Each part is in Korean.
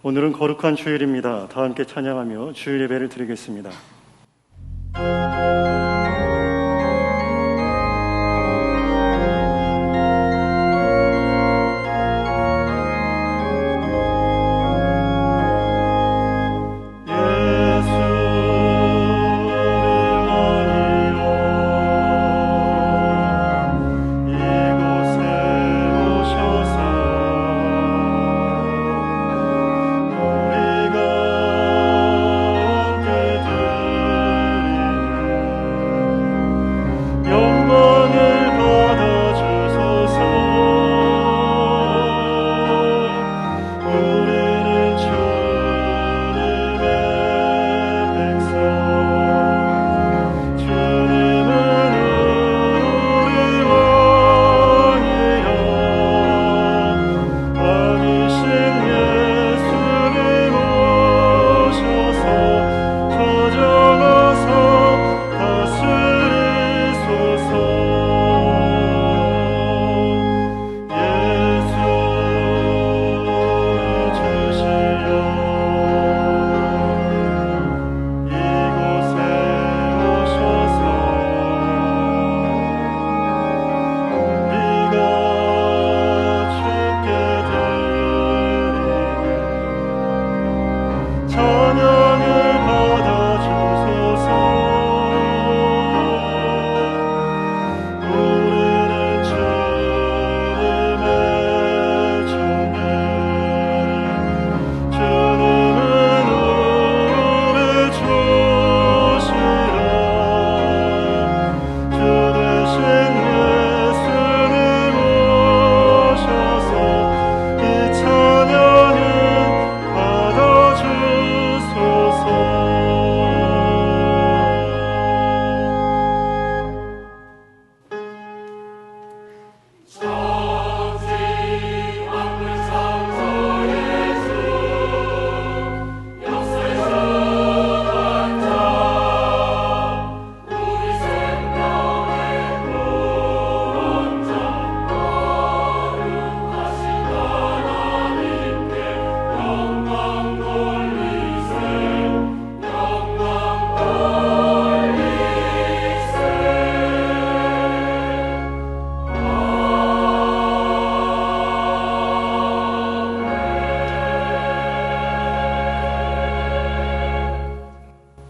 오늘은 거룩한 주일입니다. 다 함께 찬양하며 주일 예배를 드리겠습니다.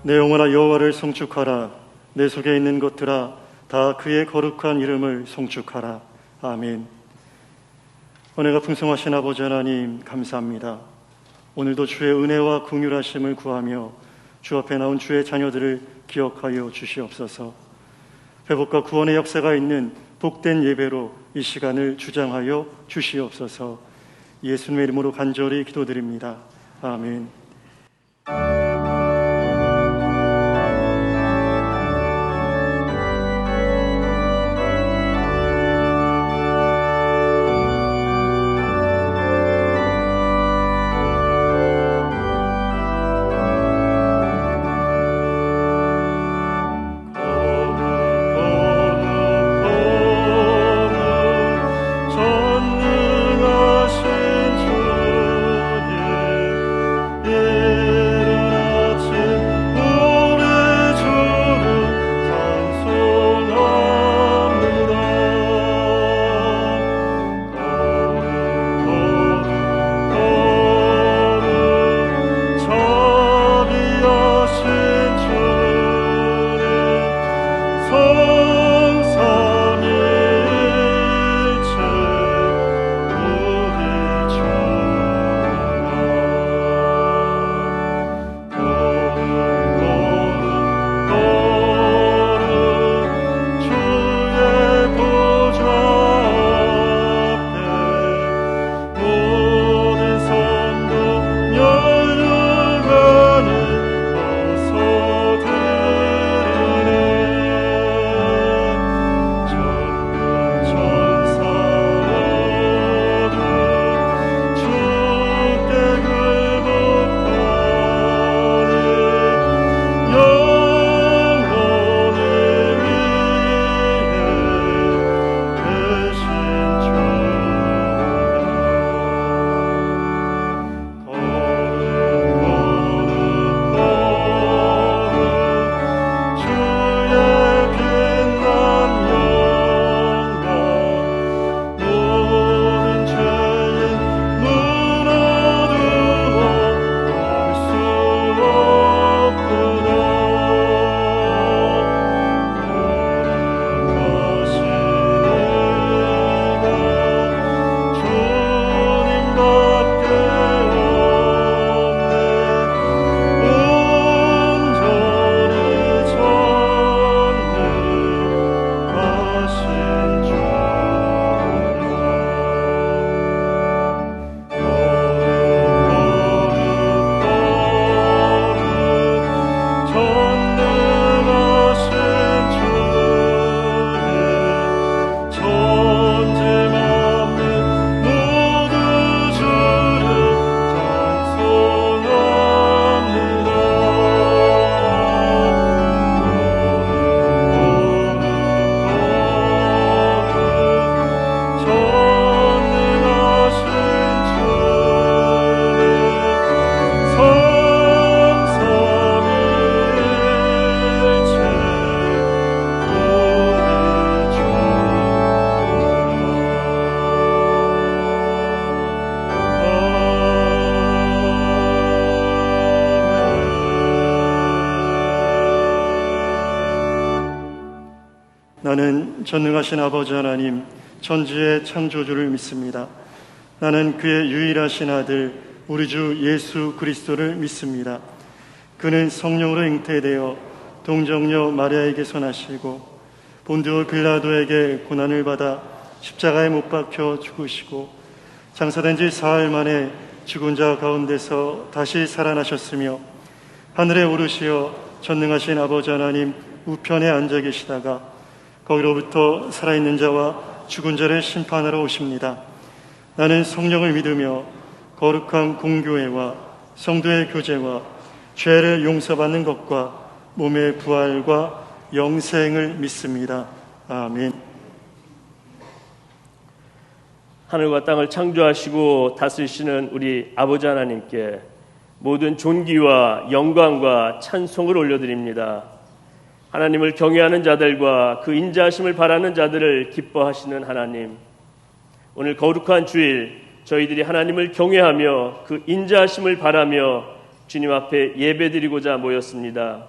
내 영혼아 여호와를 송축하라. 내 속에 있는 것들아 다 그의 거룩한 이름을 송축하라. 아멘. 은혜가 풍성하신 아버지 하나님 감사합니다. 오늘도 주의 은혜와 긍휼하심을 구하며 주 앞에 나온 주의 자녀들을 기억하여 주시옵소서. 회복과 구원의 역사가 있는 복된 예배로 이 시간을 주장하여 주시옵소서. 예수님의 이름으로 간절히 기도드립니다. 아멘. 전능하신 주님 전능하신 아버지 하나님, 천지의 창조주를 믿습니다. 나는 그의 유일하신 아들 우리 주 예수 그리스도를 믿습니다. 그는 성령으로 잉태되어 동정녀 마리아에게서 나시고 본디오 빌라도에게 고난을 받아 십자가에 못 박혀 죽으시고 장사된 지 사흘 만에 죽은 자 가운데서 다시 살아나셨으며 하늘에 오르시어 전능하신 아버지 하나님 우편에 앉아 계시다가 거기로부터 살아있는 자와 죽은 자를 심판하러 오십니다. 나는 성령을 믿으며 거룩한 공교회와 성도의 교제와 죄를 용서받는 것과 몸의 부활과 영생을 믿습니다. 아멘. 하늘과 땅을 창조하시고 다스리시는 우리 아버지 하나님께 모든 존귀와 영광과 찬송을 올려드립니다. 하나님을 경외하는 자들과 그 인자하심을 바라는 자들을 기뻐하시는 하나님, 오늘 거룩한 주일 저희들이 하나님을 경외하며 그 인자하심을 바라며 주님 앞에 예배드리고자 모였습니다.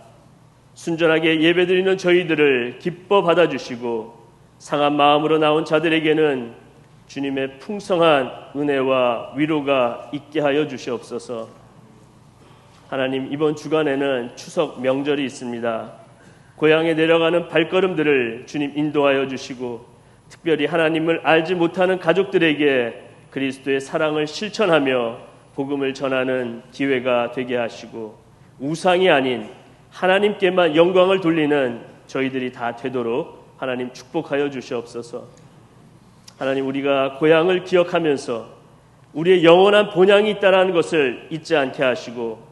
순전하게 예배드리는 저희들을 기뻐 받아주시고 상한 마음으로 나온 자들에게는 주님의 풍성한 은혜와 위로가 있게 하여 주시옵소서. 하나님, 이번 주간에는 추석 명절이 있습니다. 고향에 내려가는 발걸음들을 주님 인도하여 주시고 특별히 하나님을 알지 못하는 가족들에게 그리스도의 사랑을 실천하며 복음을 전하는 기회가 되게 하시고 우상이 아닌 하나님께만 영광을 돌리는 저희들이 다 되도록 하나님 축복하여 주시옵소서. 하나님, 우리가 고향을 기억하면서 우리의 영원한 본향이 있다는 것을 잊지 않게 하시고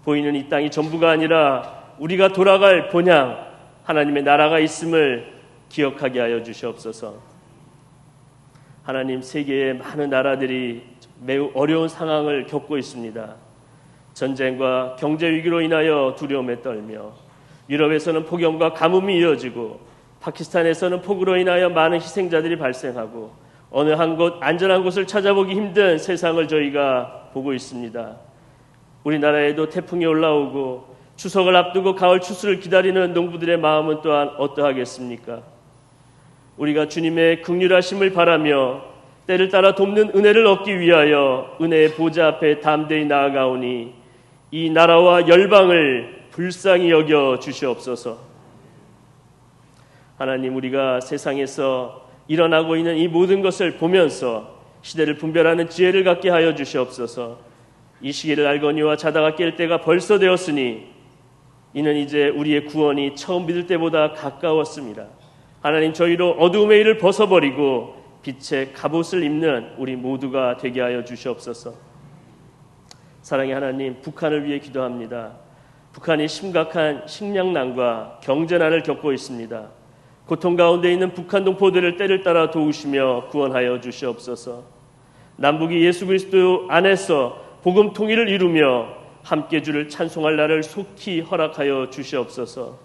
보이는 이 땅이 전부가 아니라 우리가 돌아갈 본향 하나님의 나라가 있음을 기억하게 하여 주시옵소서. 하나님, 세계의 많은 나라들이 매우 어려운 상황을 겪고 있습니다. 전쟁과 경제 위기로 인하여 두려움에 떨며 유럽에서는 폭염과 가뭄이 이어지고 파키스탄에서는 폭우로 인하여 많은 희생자들이 발생하고 어느 한 곳 안전한 곳을 찾아보기 힘든 세상을 저희가 보고 있습니다. 우리나라에도 태풍이 올라오고 추석을 앞두고 가을 추수를 기다리는 농부들의 마음은 또한 어떠하겠습니까? 우리가 주님의 긍휼하심을 바라며 때를 따라 돕는 은혜를 얻기 위하여 은혜의 보좌 앞에 담대히 나아가오니 이 나라와 열방을 불쌍히 여겨 주시옵소서. 하나님, 우리가 세상에서 일어나고 있는 이 모든 것을 보면서 시대를 분별하는 지혜를 갖게 하여 주시옵소서. 이 시기를 알거니와 자다가 깰 때가 벌써 되었으니 이는 이제 우리의 구원이 처음 믿을 때보다 가까웠습니다. 하나님, 저희로 어두움의 일을 벗어버리고 빛의 갑옷을 입는 우리 모두가 되게 하여 주시옵소서. 사랑의 하나님, 북한을 위해 기도합니다. 북한이 심각한 식량난과 경제난을 겪고 있습니다. 고통 가운데 있는 북한 동포들을 때를 따라 도우시며 구원하여 주시옵소서. 남북이 예수 그리스도 안에서 복음 통일을 이루며 함께 주를 찬송할 날을 속히 허락하여 주시옵소서.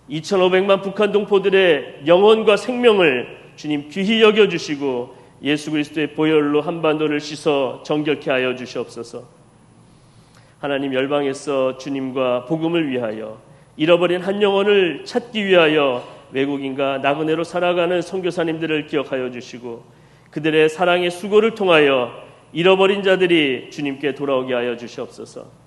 2500만 북한 동포들의 영혼과 생명을 주님 귀히 여겨주시고 예수 그리스도의 보혈로 한반도를 씻어 정결케 하여 주시옵소서. 하나님, 열방에서 주님과 복음을 위하여 잃어버린 한 영혼을 찾기 위하여 외국인과 나그네로 살아가는 선교사님들을 기억하여 주시고 그들의 사랑의 수고를 통하여 잃어버린 자들이 주님께 돌아오게 하여 주시옵소서.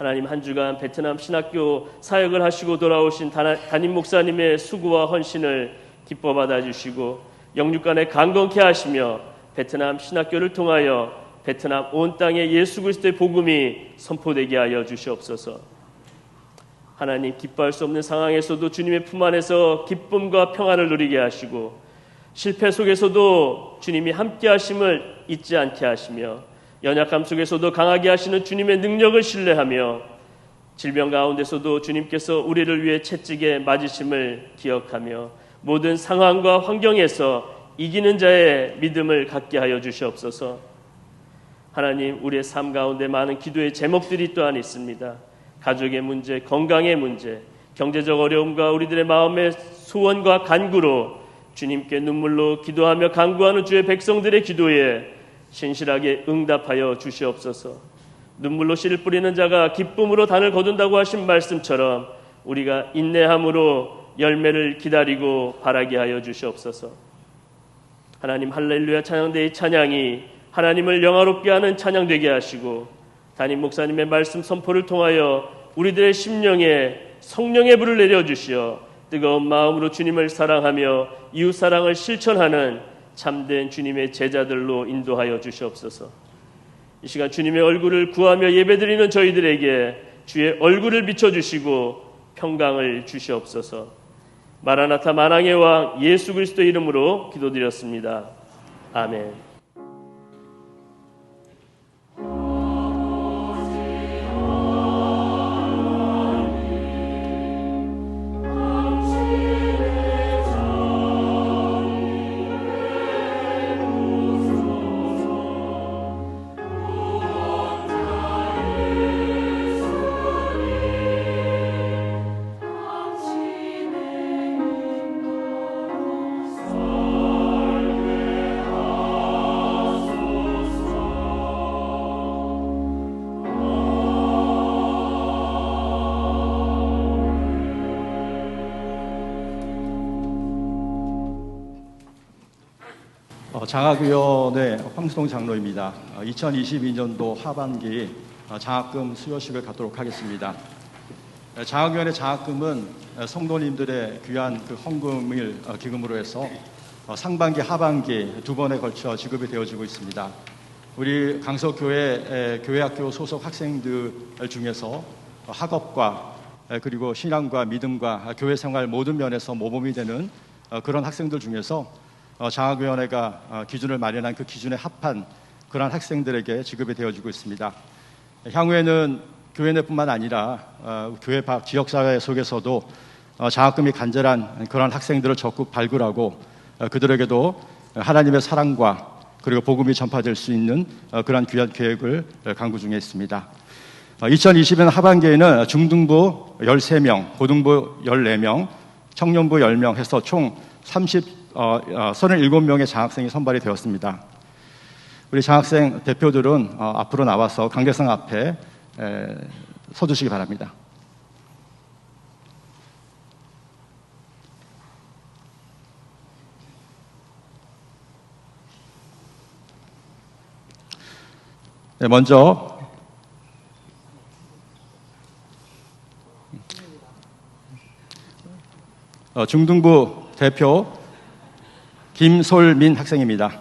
하나님, 한 주간 베트남 신학교 사역을 하시고 돌아오신 담임 목사님의 수고와 헌신을 기뻐 받아주시고 영육간에 강건케 하시며 베트남 신학교를 통하여 베트남 온 땅에 예수 그리스도의 복음이 선포되게 하여 주시옵소서. 하나님, 기뻐할 수 없는 상황에서도 주님의 품 안에서 기쁨과 평안을 누리게 하시고 실패 속에서도 주님이 함께 하심을 잊지 않게 하시며 연약함 속에서도 강하게 하시는 주님의 능력을 신뢰하며 질병 가운데서도 주님께서 우리를 위해 채찍에 맞으심을 기억하며 모든 상황과 환경에서 이기는 자의 믿음을 갖게 하여 주시옵소서. 하나님, 우리의 삶 가운데 많은 기도의 제목들이 또한 있습니다. 가족의 문제, 건강의 문제, 경제적 어려움과 우리들의 마음의 소원과 간구로 주님께 눈물로 기도하며 간구하는 주의 백성들의 기도에 신실하게 응답하여 주시옵소서. 눈물로 씨를 뿌리는 자가 기쁨으로 단을 거둔다고 하신 말씀처럼 우리가 인내함으로 열매를 기다리고 바라게 하여 주시옵소서. 하나님, 할렐루야 찬양대의 찬양이 하나님을 영화롭게 하는 찬양 되게 하시고, 담임 목사님의 말씀 선포를 통하여 우리들의 심령에 성령의 불을 내려주시어 뜨거운 마음으로 주님을 사랑하며 이웃사랑을 실천하는 참된 주님의 제자들로 인도하여 주시옵소서. 이 시간 주님의 얼굴을 구하며 예배드리는 저희들에게 주의 얼굴을 비춰주시고 평강을 주시옵소서. 마라나타 만왕의 왕 예수 그리스도 이름으로 기도드렸습니다. 아멘. 장학위원회 황수동 장로입니다. 2022년도 하반기 장학금 수여식을 갖도록 하겠습니다. 장학위원회 장학금은 성도님들의 귀한 그 헌금을 기금으로 해서 상반기, 하반기 두 번에 걸쳐 지급이 되어지고 있습니다. 우리 강서교회 교회학교 소속 학생들 중에서 학업과 그리고 신앙과 믿음과 교회 생활 모든 면에서 모범이 되는 그런 학생들 중에서 장학위원회가 기준을 마련한 그 기준에 합한 그러한 학생들에게 지급이 되어지고 있습니다. 향후에는 교회 내뿐만 아니라 교회 밖 지역사회 속에서도 장학금이 간절한 그런 학생들을 적극 발굴하고 그들에게도 하나님의 사랑과 그리고 복음이 전파될 수 있는 그러한 귀한 계획을 강구 중에 있습니다. 2020년 하반기에는 중등부 13명, 고등부 14명, 청년부 10명 해서 총 37명의 장학생이 선발이 되었습니다. 우리 장학생 대표들은 앞으로 나와서 관계상 앞에 서주시기 바랍니다. 네, 먼저 중등부 대표 김솔민 학생입니다.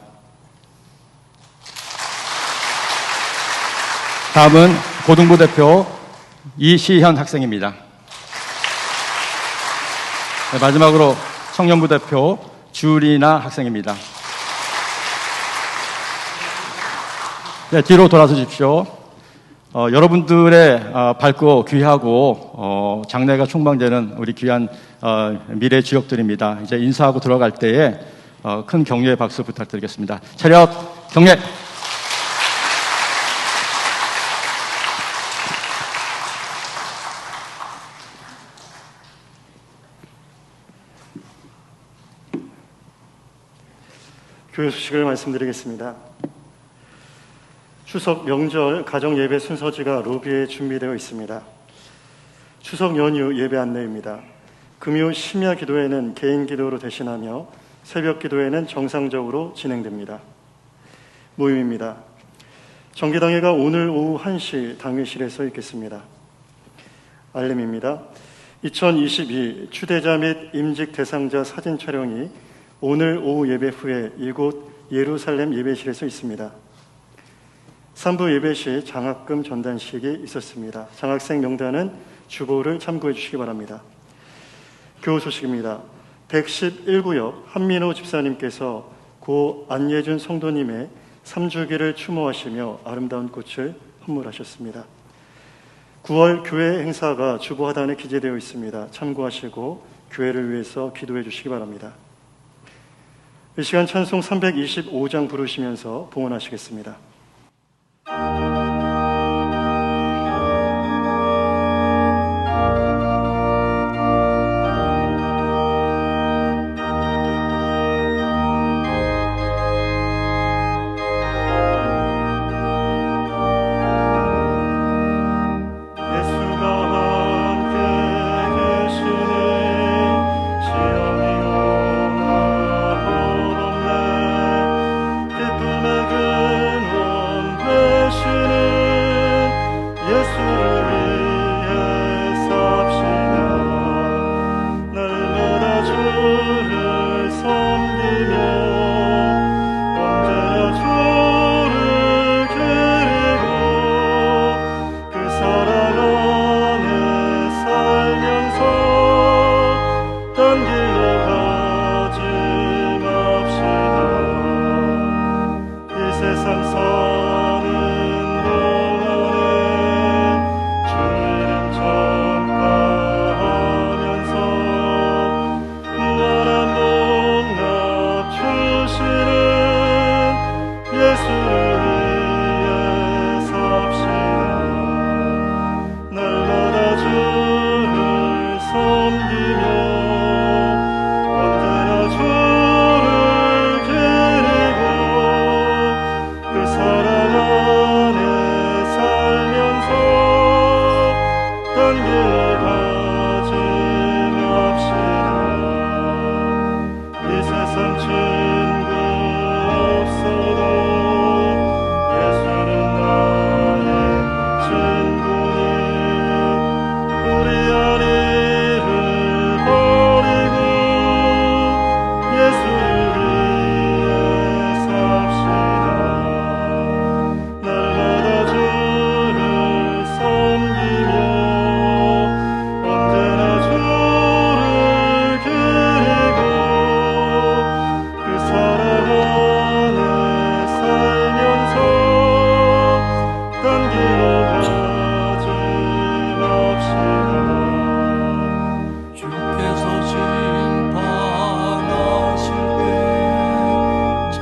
다음은 고등부 대표 이시현 학생입니다. 네, 마지막으로 청년부 대표 주리나 학생입니다. 네, 뒤로 돌아서 주십시오. 여러분들의 밝고 귀하고 장래가 촉망되는 우리 귀한 미래 지역들입니다. 이제 인사하고 들어갈 때에 큰 격려의 박수 부탁드리겠습니다. 차렷 경례. 교회 소식을 말씀드리겠습니다. 추석 명절 가정 예배 순서지가 로비에 준비되어 있습니다. 추석 연휴 예배 안내입니다. 금요 심야 기도회는 개인 기도로 대신하며 새벽 기도회는 정상적으로 진행됩니다. 모임입니다. 정기당회가 오늘 오후 1시 당회실에서 있겠습니다. 알림입니다. 2022 추대자 및 임직 대상자 사진 촬영이 오늘 오후 예배 후에 이곳 예루살렘 예배실에서 있습니다. 3부 예배 시 장학금 전단식이 있었습니다. 장학생 명단은 주보를 참고해 주시기 바랍니다. 교우 소식입니다. 111구역 한민호 집사님께서 고 안예준 성도님의 3주기를 추모하시며 아름다운 꽃을 헌물하셨습니다. 9월 교회 행사가 주보 하단에 기재되어 있습니다. 참고하시고 교회를 위해서 기도해 주시기 바랍니다. 이 시간 찬송 325장 부르시면서 봉헌하시겠습니다.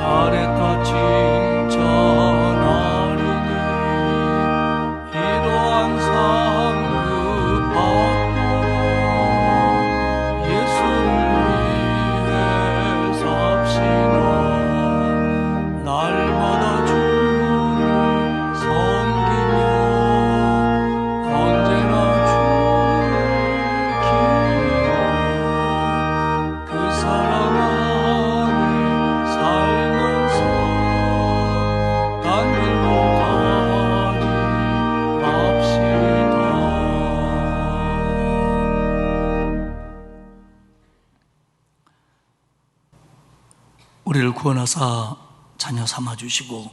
아래가 칭찬하리니 이러한 상급 받고 예수를 위해 삽시다. 날마다 주를 섬기며 언제나 주를 기리고 그 사랑 안에 살면서 딴 길로 가지 맙시다. 우리를 구원하사 자녀 삼아주시고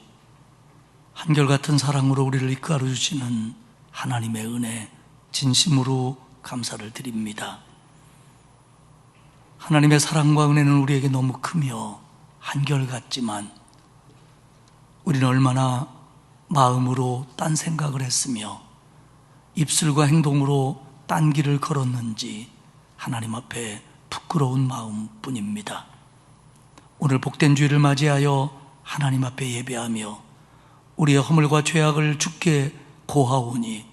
한결같은 사랑으로 우리를 이끌어 주시는 하나님의 은혜 진심으로 감사를 드립니다. 하나님의 사랑과 은혜는 우리에게 너무 크며 한결같지만 우리는 얼마나 마음으로 딴 생각을 했으며 입술과 행동으로 딴 길을 걸었는지 하나님 앞에 부끄러운 마음뿐입니다. 오늘 복된 주일을 맞이하여 하나님 앞에 예배하며 우리의 허물과 죄악을 주께 고하오니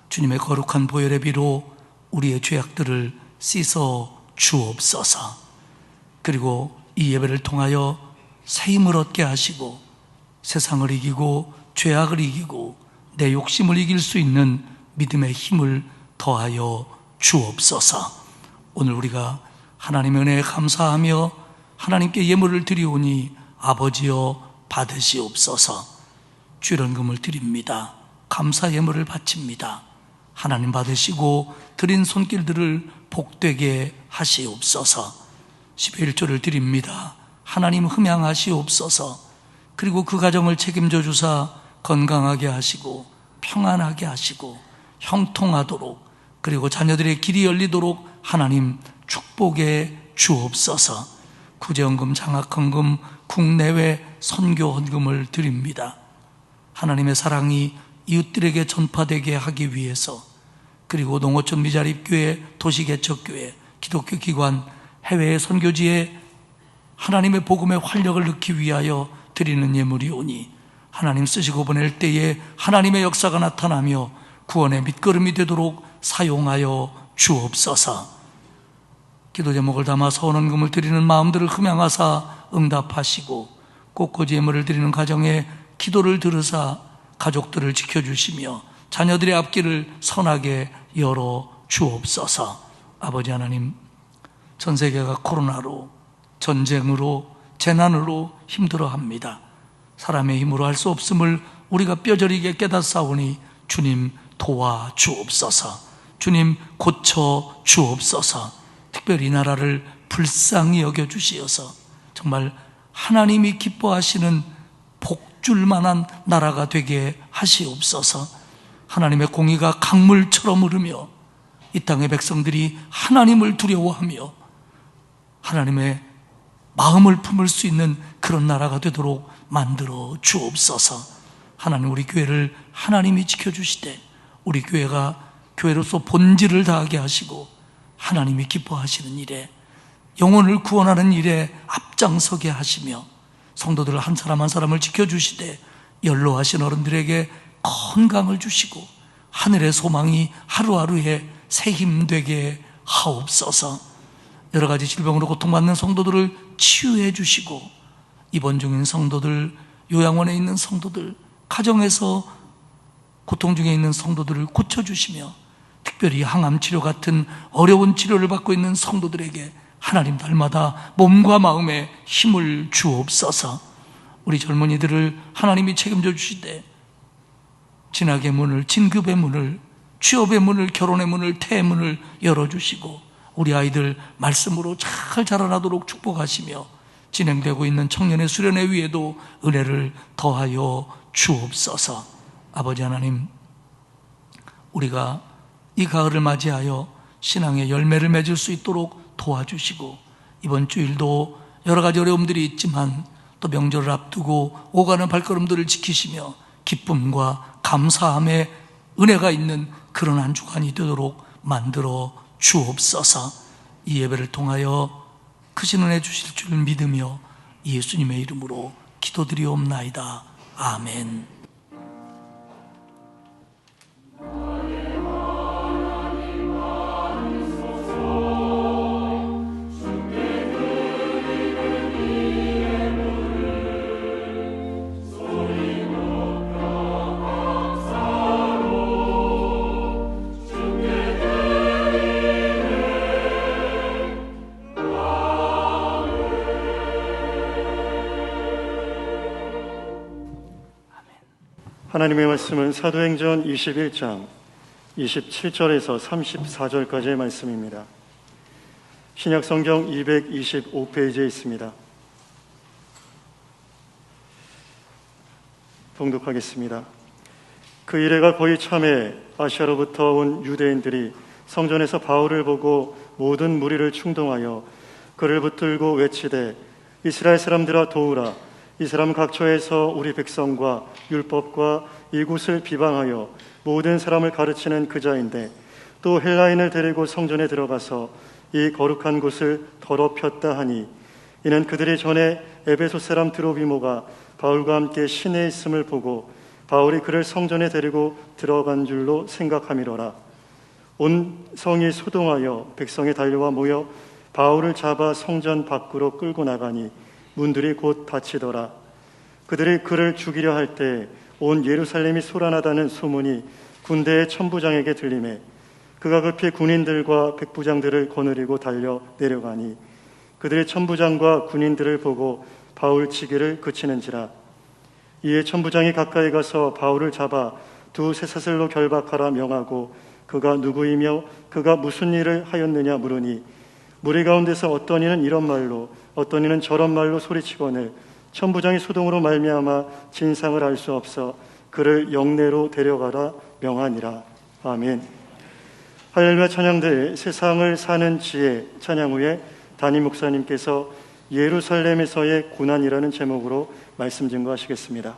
주님의 거룩한 보혈의 비로 우리의 죄악들을 씻어 주옵소서. 그리고 이 예배를 통하여 새 힘을 얻게 하시고 세상을 이기고 죄악을 이기고 내 욕심을 이길 수 있는 믿음의 힘을 더하여 주옵소서. 오늘 우리가 하나님의 은혜에 감사하며 하나님께 예물을 드리오니 아버지여 받으시옵소서. 주일헌금을 드립니다. 감사 예물을 바칩니다. 하나님 받으시고 드린 손길들을 복되게 하시옵소서. 11조를 드립니다. 하나님 흠양하시옵소서. 그리고 그 가정을 책임져 주사 건강하게 하시고 평안하게 하시고 형통하도록, 그리고 자녀들의 길이 열리도록 하나님 축복해 주옵소서. 구제헌금, 장학헌금, 국내외 선교헌금을 드립니다. 하나님의 사랑이 이웃들에게 전파되게 하기 위해서, 그리고 농어촌 미자립교회, 도시개척교회, 기독교 기관, 해외의 선교지에 하나님의 복음의 활력을 넣기 위하여 드리는 예물이오니 하나님 쓰시고 보낼 때에 하나님의 역사가 나타나며 구원의 밑거름이 되도록 사용하여 주옵소서. 기도 제목을 담아 서원헌금을 드리는 마음들을 흠양하사 응답하시고 꽃꽂이 예물을 드리는 가정에 기도를 들으사 가족들을 지켜주시며 자녀들의 앞길을 선하게 열어 주옵소서. 아버지 하나님, 전 세계가 코로나로, 전쟁으로, 재난으로 힘들어합니다. 사람의 힘으로 할 수 없음을 우리가 뼈저리게 깨닫사오니 주님 도와주옵소서. 주님 고쳐 주옵소서. 특별히 이 나라를 불쌍히 여겨주시어서 정말 하나님이 기뻐하시는 복줄 만한 나라가 되게 하시옵소서. 하나님의 공의가 강물처럼 흐르며 이 땅의 백성들이 하나님을 두려워하며 하나님의 마음을 품을 수 있는 그런 나라가 되도록 만들어 주옵소서. 하나님, 우리 교회를 하나님이 지켜주시되 우리 교회가 교회로서 본질을 다하게 하시고 하나님이 기뻐하시는 일에, 영혼을 구원하는 일에 앞장서게 하시며 성도들 한 사람 한 사람을 지켜주시되 연로하신 어른들에게 건강을 주시고 하늘의 소망이 하루하루에 새 힘되게 하옵소서. 여러 가지 질병으로 고통받는 성도들을 치유해 주시고 입원 중인 성도들, 요양원에 있는 성도들, 가정에서 고통 중에 있는 성도들을 고쳐주시며 특별히 항암치료 같은 어려운 치료를 받고 있는 성도들에게 하나님 날마다 몸과 마음에 힘을 주옵소서. 우리 젊은이들을 하나님이 책임져 주시되 진학의 문을, 진급의 문을, 취업의 문을, 결혼의 문을, 태의 문을 열어주시고 우리 아이들 말씀으로 잘 자라나도록 축복하시며 진행되고 있는 청년의 수련회 위에도 은혜를 더하여 주옵소서. 아버지 하나님, 우리가 이 가을을 맞이하여 신앙의 열매를 맺을 수 있도록 도와주시고 이번 주일도 여러 가지 어려움들이 있지만 또 명절을 앞두고 오가는 발걸음들을 지키시며 기쁨과 감사함의 은혜가 있는 그런 한 주간이 되도록 만들어 주옵소서. 이 예배를 통하여 크신 은혜 주실 줄 믿으며 예수님의 이름으로 기도드리옵나이다. 아멘. 하나님의 말씀은 사도행전 21장 27절에서 34절까지의 말씀입니다. 신약성경 225페이지에 있습니다. 봉독하겠습니다. 그 이래가 거의 참에 아시아로부터 온 유대인들이 성전에서 바울을 보고 모든 무리를 충동하여 그를 붙들고 외치되 이스라엘 사람들아 도우라. 이 사람 각처에서 우리 백성과 율법과 이곳을 비방하여 모든 사람을 가르치는 그자인데 또 헬라인을 데리고 성전에 들어가서 이 거룩한 곳을 더럽혔다 하니 이는 그들이 전에 에베소 사람 드로비모가 바울과 함께 시내에 있음을 보고 바울이 그를 성전에 데리고 들어간 줄로 생각함이로라. 온 성이 소동하여 백성이 달려와 모여 바울을 잡아 성전 밖으로 끌고 나가니 문들이 곧 닫히더라. 그들이 그를 죽이려 할 때 온 예루살렘이 소란하다는 소문이 군대의 천부장에게 들리매 그가 급히 군인들과 백부장들을 거느리고 달려 내려가니 그들이 천부장과 군인들을 보고 바울 치기를 그치는지라. 이에 천부장이 가까이 가서 바울을 잡아 두 쇠사슬로 결박하라 명하고 그가 누구이며 그가 무슨 일을 하였느냐 물으니 무리 가운데서 어떤 이는 이런 말로 어떤 이는 저런 말로 소리치거늘 천부장이 소동으로 말미암아 진상을 알 수 없어 그를 영내로 데려가라 명하니라. 아멘. 할렐루야 찬양대 세상을 사는 지혜 찬양 후에 담임 목사님께서 예루살렘에서의 고난이라는 제목으로 말씀 증거하시겠습니다.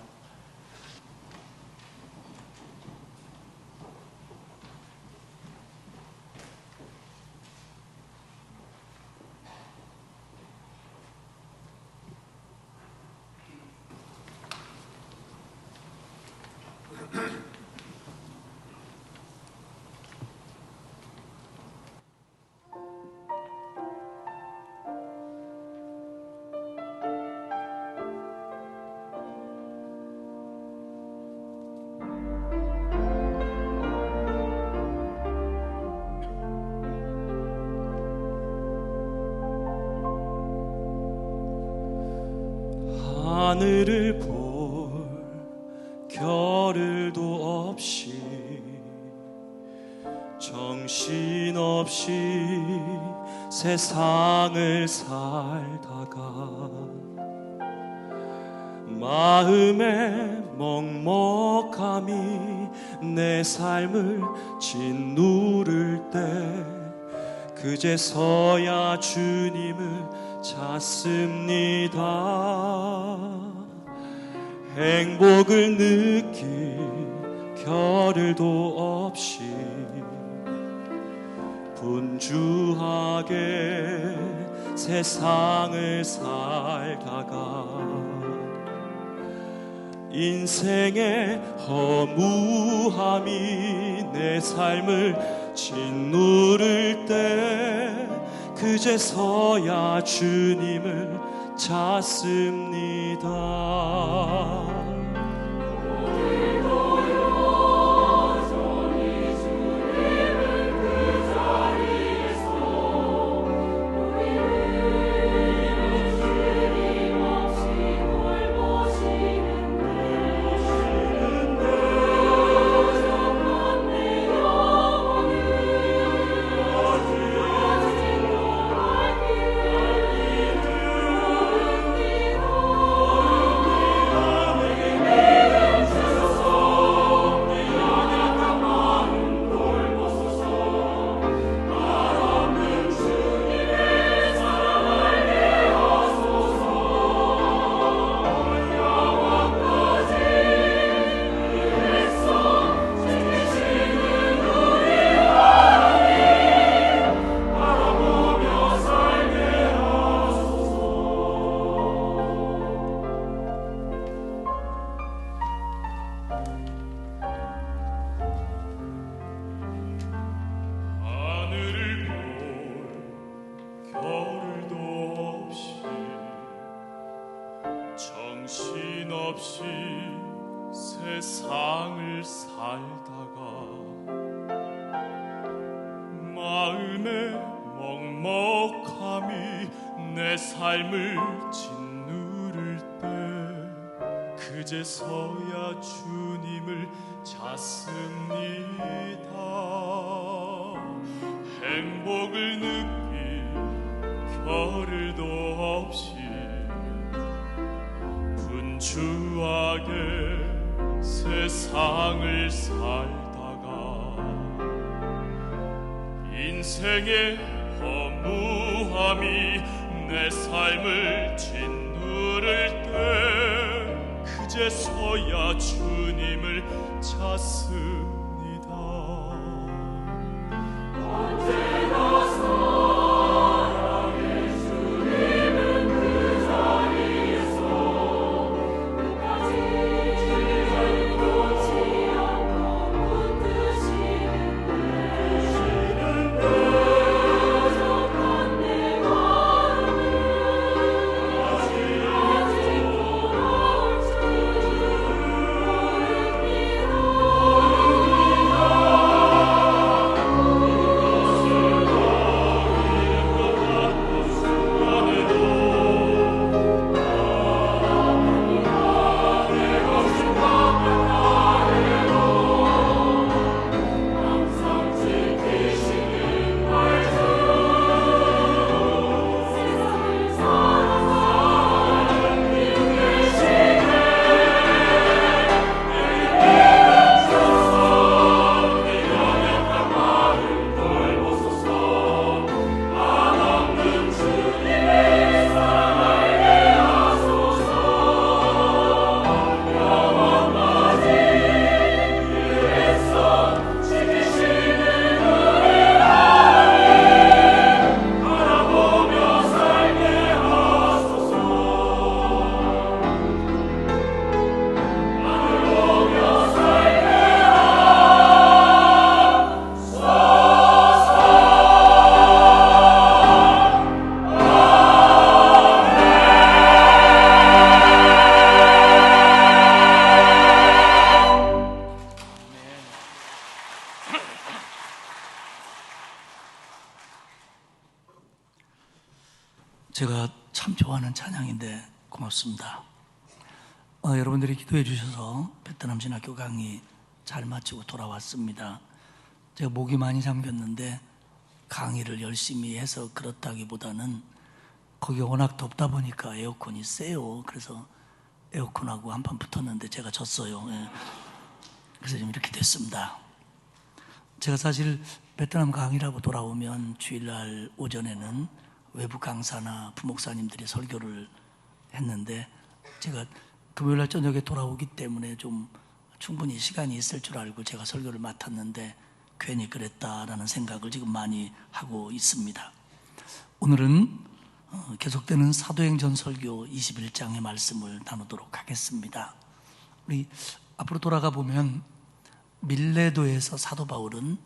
하늘을 볼 겨를도 없이 정신없이 세상을 살다가 마음의 먹먹함이 내 삶을 짓누를 때 그제서야 주님을 찾습니다. 행복을 느낄 겨를도 없이 분주하게 세상을 살다가 인생의 허무함이 내 삶을 짓누를 때 그제서야 주님을 찾습니다. 정신없이 세상을 살다가 마음의 먹먹함이 내 삶을 짓누를 때 그제서야 주님을 찾습니다. 행복을 느낄 겨를도 없이 분주하게 세상을 살다가 인생의 허무함이 내 삶을 짓누를 때 그제서야 주님을 찾습니다. 제가 참 좋아하는 찬양인데 고맙습니다. 여러분들이 기도해 주셔서 베트남 신학교 강의 잘 마치고 돌아왔습니다. 제가 목이 많이 잠겼는데 강의를 열심히 해서 그렇다기보다는 거기 워낙 덥다 보니까 에어컨이 세요. 그래서 에어컨하고 한판 붙었는데 제가 졌어요. 그래서 지금 이렇게 됐습니다. 제가 사실 베트남 강의라고 돌아오면 주일날 오전에는 외부 강사나 부목사님들이 설교를 했는데 제가 금요일날 저녁에 돌아오기 때문에 좀 충분히 시간이 있을 줄 알고 제가 설교를 맡았는데 괜히 그랬다라는 생각을 지금 많이 하고 있습니다. 오늘은 계속되는 사도행전 설교 21장의 말씀을 나누도록 하겠습니다. 우리 앞으로 돌아가 보면 밀레도에서 사도 바울은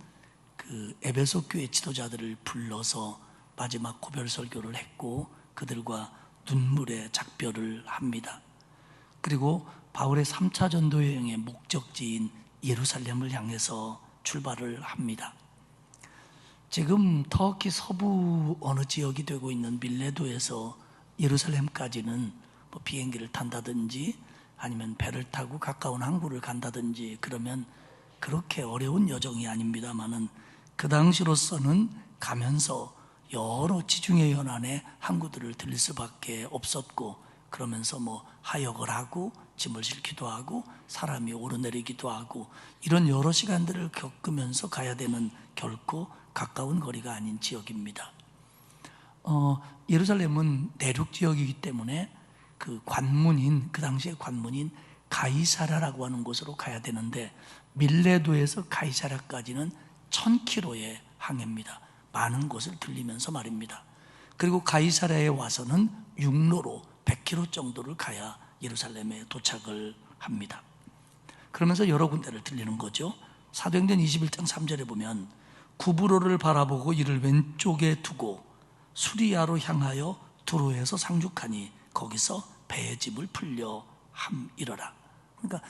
그 에베소 교회 지도자들을 불러서 마지막 고별 설교를 했고 그들과 눈물의 작별을 합니다. 그리고 바울의 3차 전도 여행의 목적지인 예루살렘을 향해서 출발을 합니다. 지금 터키 서부 어느 지역이 되고 있는 밀레도에서 예루살렘까지는 뭐 비행기를 탄다든지 아니면 배를 타고 가까운 항구를 간다든지 그러면 그렇게 어려운 여정이 아닙니다만은 그 당시로서는 가면서 여러 지중해 연안의 항구들을 들릴 수밖에 없었고 그러면서 뭐 하역을 하고 짐을 싣기도 하고 사람이 오르내리기도 하고 이런 여러 시간들을 겪으면서 가야 되는 결코 가까운 거리가 아닌 지역입니다. 예루살렘은 내륙 지역이기 때문에 그 관문인 그 당시의 관문인 가이사랴라고 하는 곳으로 가야 되는데 밀레도에서 가이사랴까지는 1000km의 항해입니다. 많은 곳을 들리면서 말입니다. 그리고 가이사랴에 와서는 육로로 100km 정도를 가야 예루살렘에 도착을 합니다. 그러면서 여러 군데를 들리는 거죠. 사도행전 21장 3절에 보면 구브로를 바라보고 이를 왼쪽에 두고 수리아로 향하여 두로에서 상륙하니 거기서 배의 짐을 풀려 함이러라. 그러니까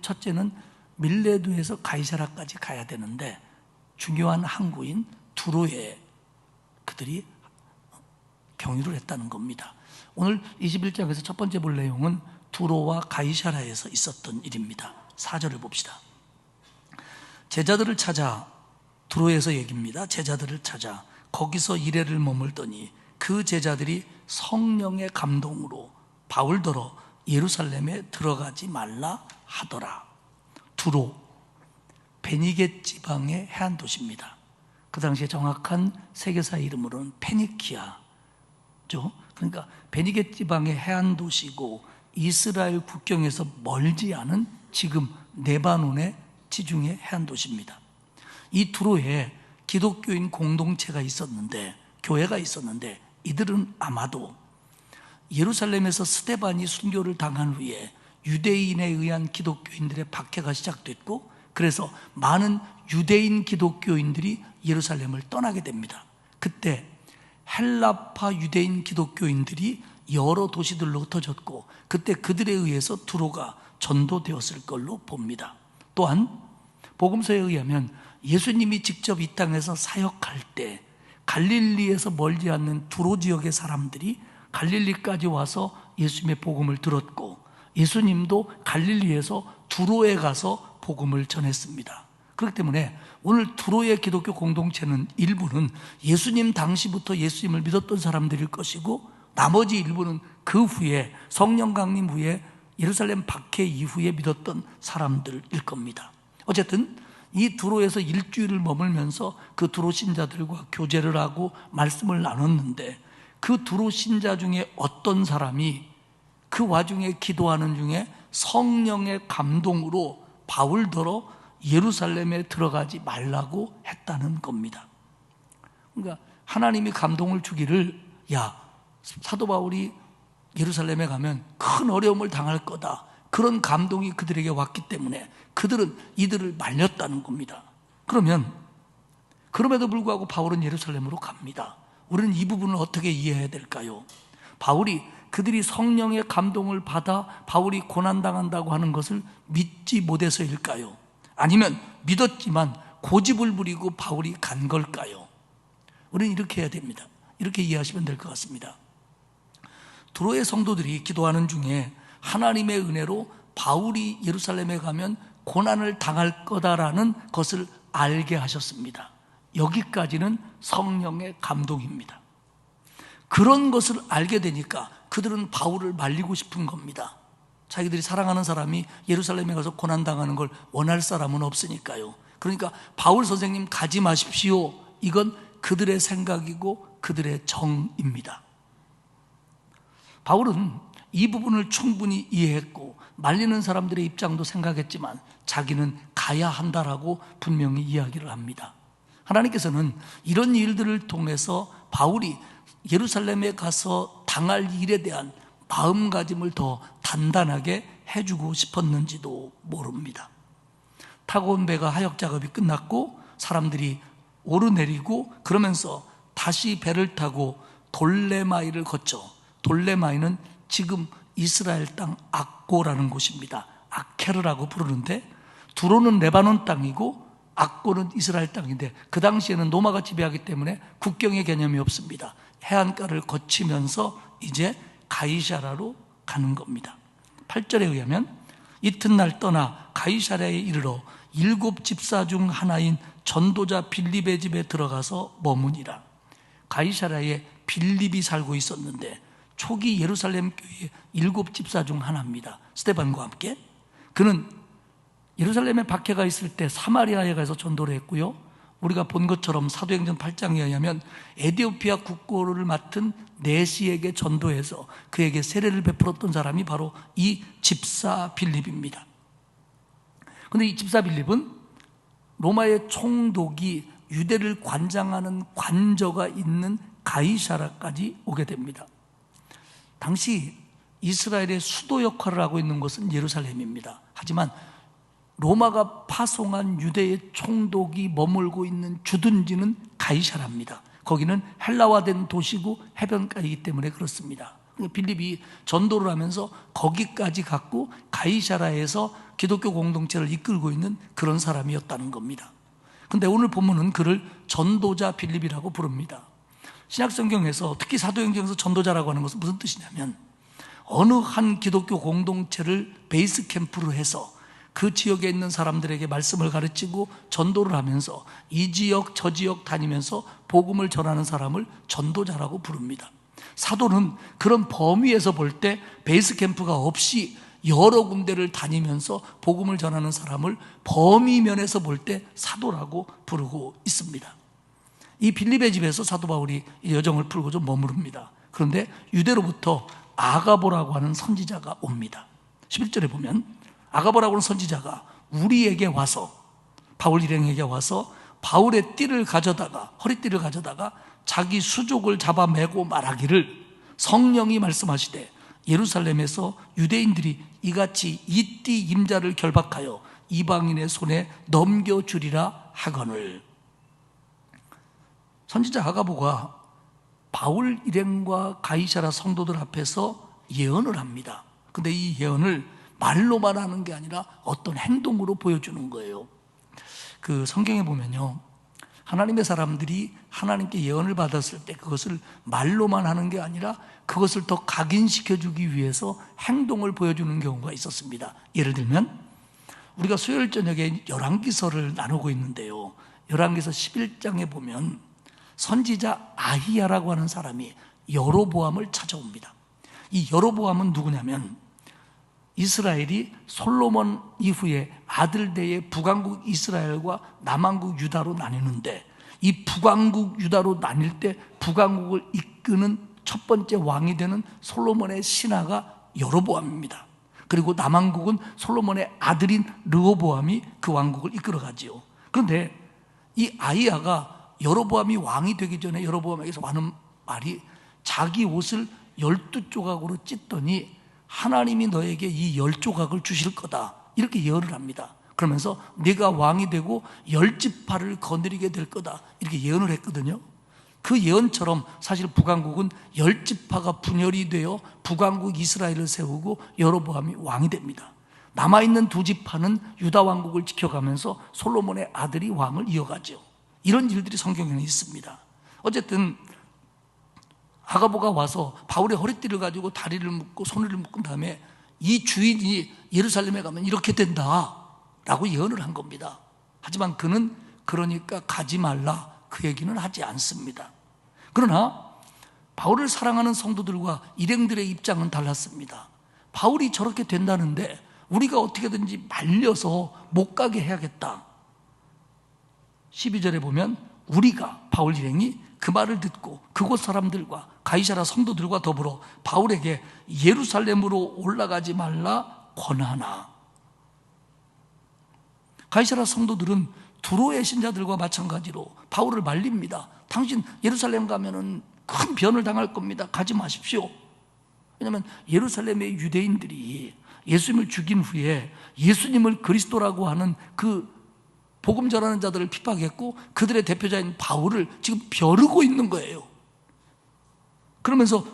첫째는 밀레도에서 가이사라까지 가야 되는데 중요한 항구인 두로에 그들이 경유를 했다는 겁니다. 오늘 21장에서 첫 번째 볼 내용은 두로와 가이사라에서 있었던 일입니다. 4절을 봅시다. 제자들을 찾아, 두로에서 얘기입니다. 제자들을 찾아 거기서 이래를 머물더니 그 제자들이 성령의 감동으로 바울더러 예루살렘에 들어가지 말라 하더라. 두로, 베니게 지방의 해안 도시입니다. 그 당시에 정확한 세계사 이름으로는 페니키아죠. 그러니까 베니게 지방의 해안 도시고 이스라엘 국경에서 멀지 않은 지금 레바논의 지중해 해안 도시입니다. 이 두로에 기독교인 공동체가 있었는데, 교회가 있었는데, 이들은 아마도 예루살렘에서 스데반이 순교를 당한 후에 유대인에 의한 기독교인들의 박해가 시작됐고, 그래서 많은 유대인 기독교인들이 예루살렘을 떠나게 됩니다. 그때 헬라파 유대인 기독교인들이 여러 도시들로 흩어졌고, 그때 그들에 의해서 두로가 전도되었을 걸로 봅니다. 또한 복음서에 의하면 예수님이 직접 이 땅에서 사역할 때 갈릴리에서 멀지 않는 두로 지역의 사람들이 갈릴리까지 와서 예수님의 복음을 들었고, 예수님도 갈릴리에서 두로에 가서 복음을 전했습니다. 그렇기 때문에 오늘 두로의 기독교 공동체는 일부는 예수님 당시부터 예수님을 믿었던 사람들일 것이고, 나머지 일부는 그 후에 성령 강림 후에 예루살렘 박해 이후에 믿었던 사람들일 겁니다. 어쨌든 이 두로에서 일주일을 머물면서 그 두로 신자들과 교제를 하고 말씀을 나눴는데, 그 두로 신자 중에 어떤 사람이 그 와중에 기도하는 중에 성령의 감동으로 바울더러 예루살렘에 들어가지 말라고 했다는 겁니다. 그러니까 하나님이 감동을 주기를, 야, 사도 바울이 예루살렘에 가면 큰 어려움을 당할 거다, 그런 감동이 그들에게 왔기 때문에 그들은 이들을 말렸다는 겁니다. 그럼에도 불구하고 바울은 예루살렘으로 갑니다. 우리는 이 부분을 어떻게 이해해야 될까요? 바울이 그들이 성령의 감동을 받아 바울이 고난당한다고 하는 것을 믿지 못해서일까요? 아니면 믿었지만 고집을 부리고 바울이 간 걸까요? 우리는 이렇게 해야 됩니다. 이렇게 이해하시면 될 것 같습니다. 두로의 성도들이 기도하는 중에 하나님의 은혜로 바울이 예루살렘에 가면 고난을 당할 거다라는 것을 알게 하셨습니다. 여기까지는 성령의 감동입니다. 그런 것을 알게 되니까 그들은 바울을 말리고 싶은 겁니다. 자기들이 사랑하는 사람이 예루살렘에 가서 고난당하는 걸 원할 사람은 없으니까요. 그러니까 바울 선생님 가지 마십시오. 이건 그들의 생각이고 그들의 정입니다. 바울은 이 부분을 충분히 이해했고 말리는 사람들의 입장도 생각했지만 자기는 가야 한다라고 분명히 이야기를 합니다. 하나님께서는 이런 일들을 통해서 바울이 예루살렘에 가서 당할 일에 대한 마음가짐을 더 단단하게 해주고 싶었는지도 모릅니다. 타고 온 배가 하역 작업이 끝났고 사람들이 오르내리고 그러면서 다시 배를 타고 돌레마이를 거쳐, 돌레마이는 지금 이스라엘 땅 악고라는 곳입니다. 아케르라고 부르는데, 두로는 레바논 땅이고 악고는 이스라엘 땅인데, 그 당시에는 로마가 지배하기 때문에 국경의 개념이 없습니다. 해안가를 거치면서 이제 가이사라로 가는 겁니다. 8절에 의하면 이튿날 떠나 가이사라에 이르러 7 집사 중 하나인 전도자 빌립의 집에 들어가서 머무니라. 가이사라에 빌립이 살고 있었는데 초기 예루살렘 교회의 7 집사 중 하나입니다. 스데반과 함께. 그는 예루살렘에 박해가 있을 때 사마리아에 가서 전도를 했고요, 우리가 본 것처럼 사도행전 8장에 의하면 에티오피아 국고를 맡은 네시에게 전도해서 그에게 세례를 베풀었던 사람이 바로 이 집사 빌립입니다. 그런데 이 집사 빌립은 로마의 총독이 유대를 관장하는 관저가 있는 가이사라까지 오게 됩니다. 당시 이스라엘의 수도 역할을 하고 있는 곳은 예루살렘입니다. 하지만 로마가 파송한 유대의 총독이 머물고 있는 주둔지는 가이사라입니다. 거기는 헬라화된 도시고 해변가이기 때문에 그렇습니다. 빌립이 전도를 하면서 거기까지 갔고 가이사라에서 기독교 공동체를 이끌고 있는 그런 사람이었다는 겁니다. 근데 오늘 본문은 그를 전도자 빌립이라고 부릅니다. 신약성경에서 특히 사도행전에서 전도자라고 하는 것은 무슨 뜻이냐면 어느 한 기독교 공동체를 베이스 캠프로 해서 그 지역에 있는 사람들에게 말씀을 가르치고 전도를 하면서 이 지역 저 지역 다니면서 복음을 전하는 사람을 전도자라고 부릅니다. 사도는 그런 범위에서 볼 때 베이스 캠프가 없이 여러 군데를 다니면서 복음을 전하는 사람을 범위 면에서 볼 때 사도라고 부르고 있습니다. 이 빌립의 집에서 사도 바울이 여정을 풀고 좀 머무릅니다. 그런데 유대로부터 아가보라고 하는 선지자가 옵니다. 11절에 보면 아가보라고 하는 선지자가 우리에게 와서 바울 일행에게 와서 바울의 띠를 가져다가 허리띠를 가져다가 자기 수족을 잡아매고 말하기를 성령이 말씀하시되 예루살렘에서 유대인들이 이같이 이 띠 임자를 결박하여 이방인의 손에 넘겨주리라 하거늘. 선지자 아가보가 바울 일행과 가이사라 성도들 앞에서 예언을 합니다. 근데 이 예언을 말로만 하는 게 아니라 어떤 행동으로 보여주는 거예요. 그 성경에 보면요, 하나님의 사람들이 하나님께 예언을 받았을 때 그것을 말로만 하는 게 아니라 그것을 더 각인시켜주기 위해서 행동을 보여주는 경우가 있었습니다. 예를 들면 우리가 수요일 저녁에 열왕기서를 나누고 있는데요, 열왕기서 11장에 보면 선지자 아히야라고 하는 사람이 여로보암을 찾아옵니다. 이 여로보암은 누구냐면 이스라엘이 솔로몬 이후에 아들대의 북왕국 이스라엘과 남왕국 유다로 나뉘는데 이 북왕국 유다로 나뉠 때 북왕국을 이끄는 첫 번째 왕이 되는 솔로몬의 신하가 여로보암입니다. 그리고 남왕국은 솔로몬의 아들인 르호보암이 그 왕국을 이끌어가지요. 그런데 이 아히야가 여로보암이 왕이 되기 전에 여로보암에게서 하는 말이 자기 옷을 12조각으로 찢더니 하나님이 너에게 이 10조각을 주실 거다, 이렇게 예언을 합니다. 그러면서 네가 왕이 되고 10지파를 거느리게 될 거다, 이렇게 예언을 했거든요. 그 예언처럼 사실 북왕국은 10지파가 분열이 되어 북왕국 이스라엘을 세우고 여로보암이 왕이 됩니다. 남아있는 2지파는 유다 왕국을 지켜가면서 솔로몬의 아들이 왕을 이어가죠. 이런 일들이 성경에는 있습니다. 어쨌든 아가보가 와서 바울의 허리띠를 가지고 다리를 묶고 손을 묶은 다음에 이 주인이 예루살렘에 가면 이렇게 된다 라고 예언을 한 겁니다. 하지만 그는 그러니까 가지 말라, 그 얘기는 하지 않습니다. 그러나 바울을 사랑하는 성도들과 일행들의 입장은 달랐습니다. 바울이 저렇게 된다는데 우리가 어떻게든지 말려서 못 가게 해야겠다. 12절에 보면 우리가, 바울 일행이 그 말을 듣고 그곳 사람들과 가이사라 성도들과 더불어 바울에게 예루살렘으로 올라가지 말라 권하나. 가이사라 성도들은 두로의 신자들과 마찬가지로 바울을 말립니다. 당신 예루살렘 가면은 큰 변을 당할 겁니다. 가지 마십시오. 왜냐하면 예루살렘의 유대인들이 예수님을 죽인 후에 예수님을 그리스도라고 하는 그 복음 전하는 자들을 핍박했고 그들의 대표자인 바울을 지금 벼르고 있는 거예요. 그러면서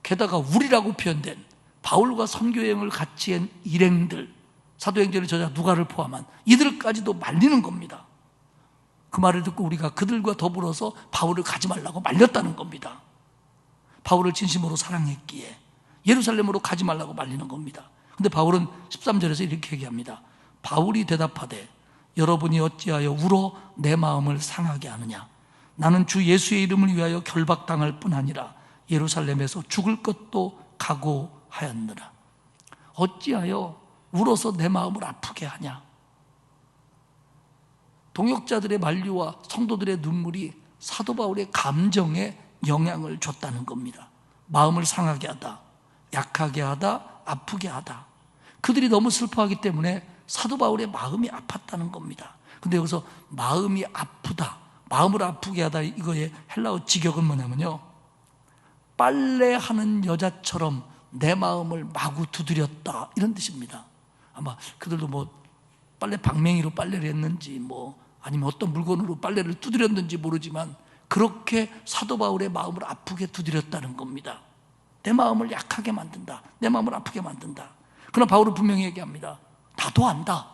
게다가 우리라고 표현된 바울과 선교여행을 같이 한 일행들, 사도행전의 저자 누가를 포함한 이들까지도 말리는 겁니다. 그 말을 듣고 우리가 그들과 더불어서 바울을 가지 말라고 말렸다는 겁니다. 바울을 진심으로 사랑했기에 예루살렘으로 가지 말라고 말리는 겁니다. 근데 바울은 13절에서 이렇게 얘기합니다. 바울이 대답하되 여러분이 어찌하여 울어 내 마음을 상하게 하느냐. 나는 주 예수의 이름을 위하여 결박당할 뿐 아니라 예루살렘에서 죽을 것도 각오하였느라. 어찌하여 울어서 내 마음을 아프게 하냐. 동역자들의 만류와 성도들의 눈물이 사도 바울의 감정에 영향을 줬다는 겁니다. 마음을 상하게 하다, 약하게 하다, 아프게 하다. 그들이 너무 슬퍼하기 때문에 사도 바울의 마음이 아팠다는 겁니다. 근데 여기서 마음이 아프다, 마음을 아프게 하다, 이거의 헬라어 직역은 뭐냐면요, 빨래하는 여자처럼 내 마음을 마구 두드렸다, 이런 뜻입니다. 아마 그들도 뭐 빨래 방맹이로 빨래를 했는지 아니면 어떤 물건으로 빨래를 두드렸는지 모르지만 그렇게 사도 바울의 마음을 아프게 두드렸다는 겁니다. 내 마음을 약하게 만든다. 내 마음을 아프게 만든다. 그러나 바울은 분명히 얘기합니다. 나도 안다.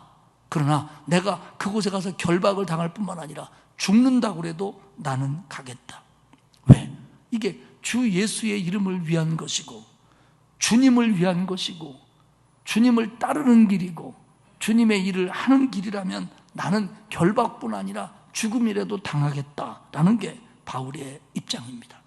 그러나 내가 그곳에 가서 결박을 당할 뿐만 아니라 죽는다고 그래도 나는 가겠다. 왜? 이게 주 예수의 이름을 위한 것이고 주님을 위한 것이고 주님을 따르는 길이고 주님의 일을 하는 길이라면 나는 결박뿐 아니라 죽음이라도 당하겠다라는 게 바울의 입장입니다.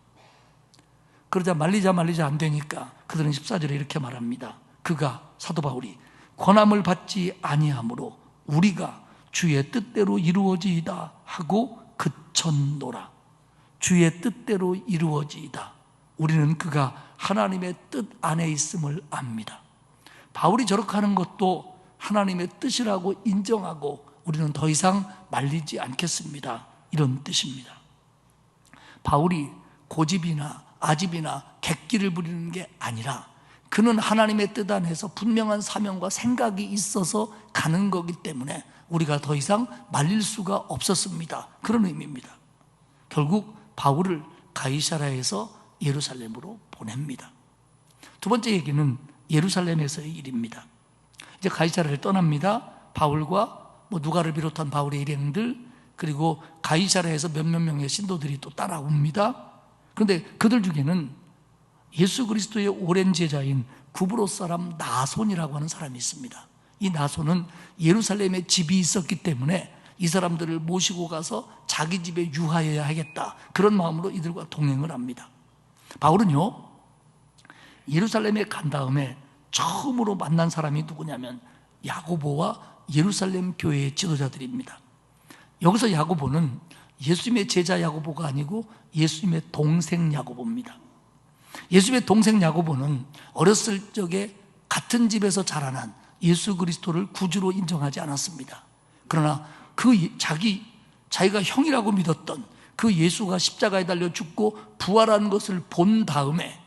그러자 말리자 안 되니까 그들은 14절에 이렇게 말합니다. 그가, 사도 바울이 권함을 받지 아니하므로 우리가 주의 뜻대로 이루어지이다 하고 그쳤노라. 주의 뜻대로 이루어지이다. 우리는 그가 하나님의 뜻 안에 있음을 압니다. 바울이 저렇게 하는 것도 하나님의 뜻이라고 인정하고 우리는 더 이상 말리지 않겠습니다. 이런 뜻입니다. 바울이 고집이나 아집이나 객기를 부리는 게 아니라 그는 하나님의 뜻 안에서 분명한 사명과 생각이 있어서 가는 거기 때문에 우리가 더 이상 말릴 수가 없었습니다. 그런 의미입니다. 결국 바울을 가이사랴에서 예루살렘으로 보냅니다. 두 번째 얘기는 예루살렘에서의 일입니다. 이제 가이사랴를 떠납니다. 바울과 누가를 비롯한 바울의 일행들, 그리고 가이사랴에서 몇몇 명의 신도들이 또 따라옵니다. 그런데 그들 중에는 예수 그리스도의 오랜 제자인 구브로 사람 나손이라고 하는 사람이 있습니다. 이 나손은 예루살렘에 집이 있었기 때문에 이 사람들을 모시고 가서 자기 집에 유하여야 하겠다, 그런 마음으로 이들과 동행을 합니다. 바울은요, 예루살렘에 간 다음에 처음으로 만난 사람이 누구냐면 야고보와 예루살렘 교회의 지도자들입니다. 여기서 야고보는 예수님의 제자 야고보가 아니고 예수님의 동생 야고보입니다. 예수님의 동생 야고보는 어렸을 적에 같은 집에서 자라난 예수 그리스도를 구주로 인정하지 않았습니다. 그러나 자기가 형이라고 믿었던 그 예수가 십자가에 달려 죽고 부활한 것을 본 다음에,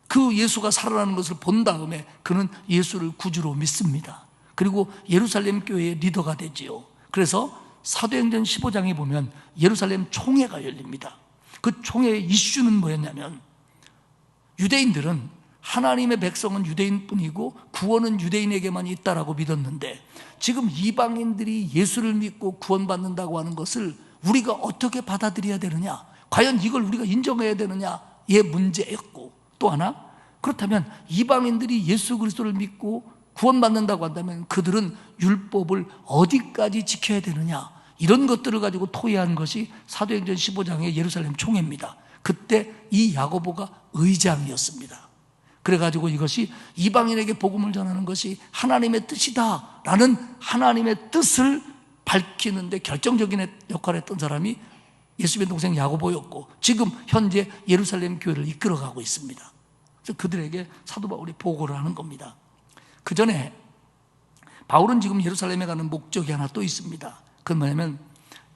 그 예수가 살아나는 것을 본 다음에 그는 예수를 구주로 믿습니다. 그리고 예루살렘 교회의 리더가 되지요. 그래서 사도행전 15장에 보면 예루살렘 총회가 열립니다. 그 총회의 이슈는 뭐였냐면, 유대인들은 하나님의 백성은 유대인뿐이고 구원은 유대인에게만 있다라고 믿었는데 지금 이방인들이 예수를 믿고 구원받는다고 하는 것을 우리가 어떻게 받아들여야 되느냐, 과연 이걸 우리가 인정해야 되느냐의 문제였고, 또 하나, 그렇다면 이방인들이 예수 그리스도를 믿고 구원받는다고 한다면 그들은 율법을 어디까지 지켜야 되느냐, 이런 것들을 가지고 토의한 것이 사도행전 15장의 예루살렘 총회입니다. 그때 이 야고보가 의장이었습니다. 그래가지고 이것이 이방인에게 복음을 전하는 것이 하나님의 뜻이다 라는 하나님의 뜻을 밝히는데 결정적인 역할을 했던 사람이 예수님의 동생 야고보였고, 지금 현재 예루살렘 교회를 이끌어가고 있습니다. 그래서 그들에게 사도 바울이 보고를 하는 겁니다. 그 전에 바울은 지금 예루살렘에 가는 목적이 하나 또 있습니다. 그건 뭐냐면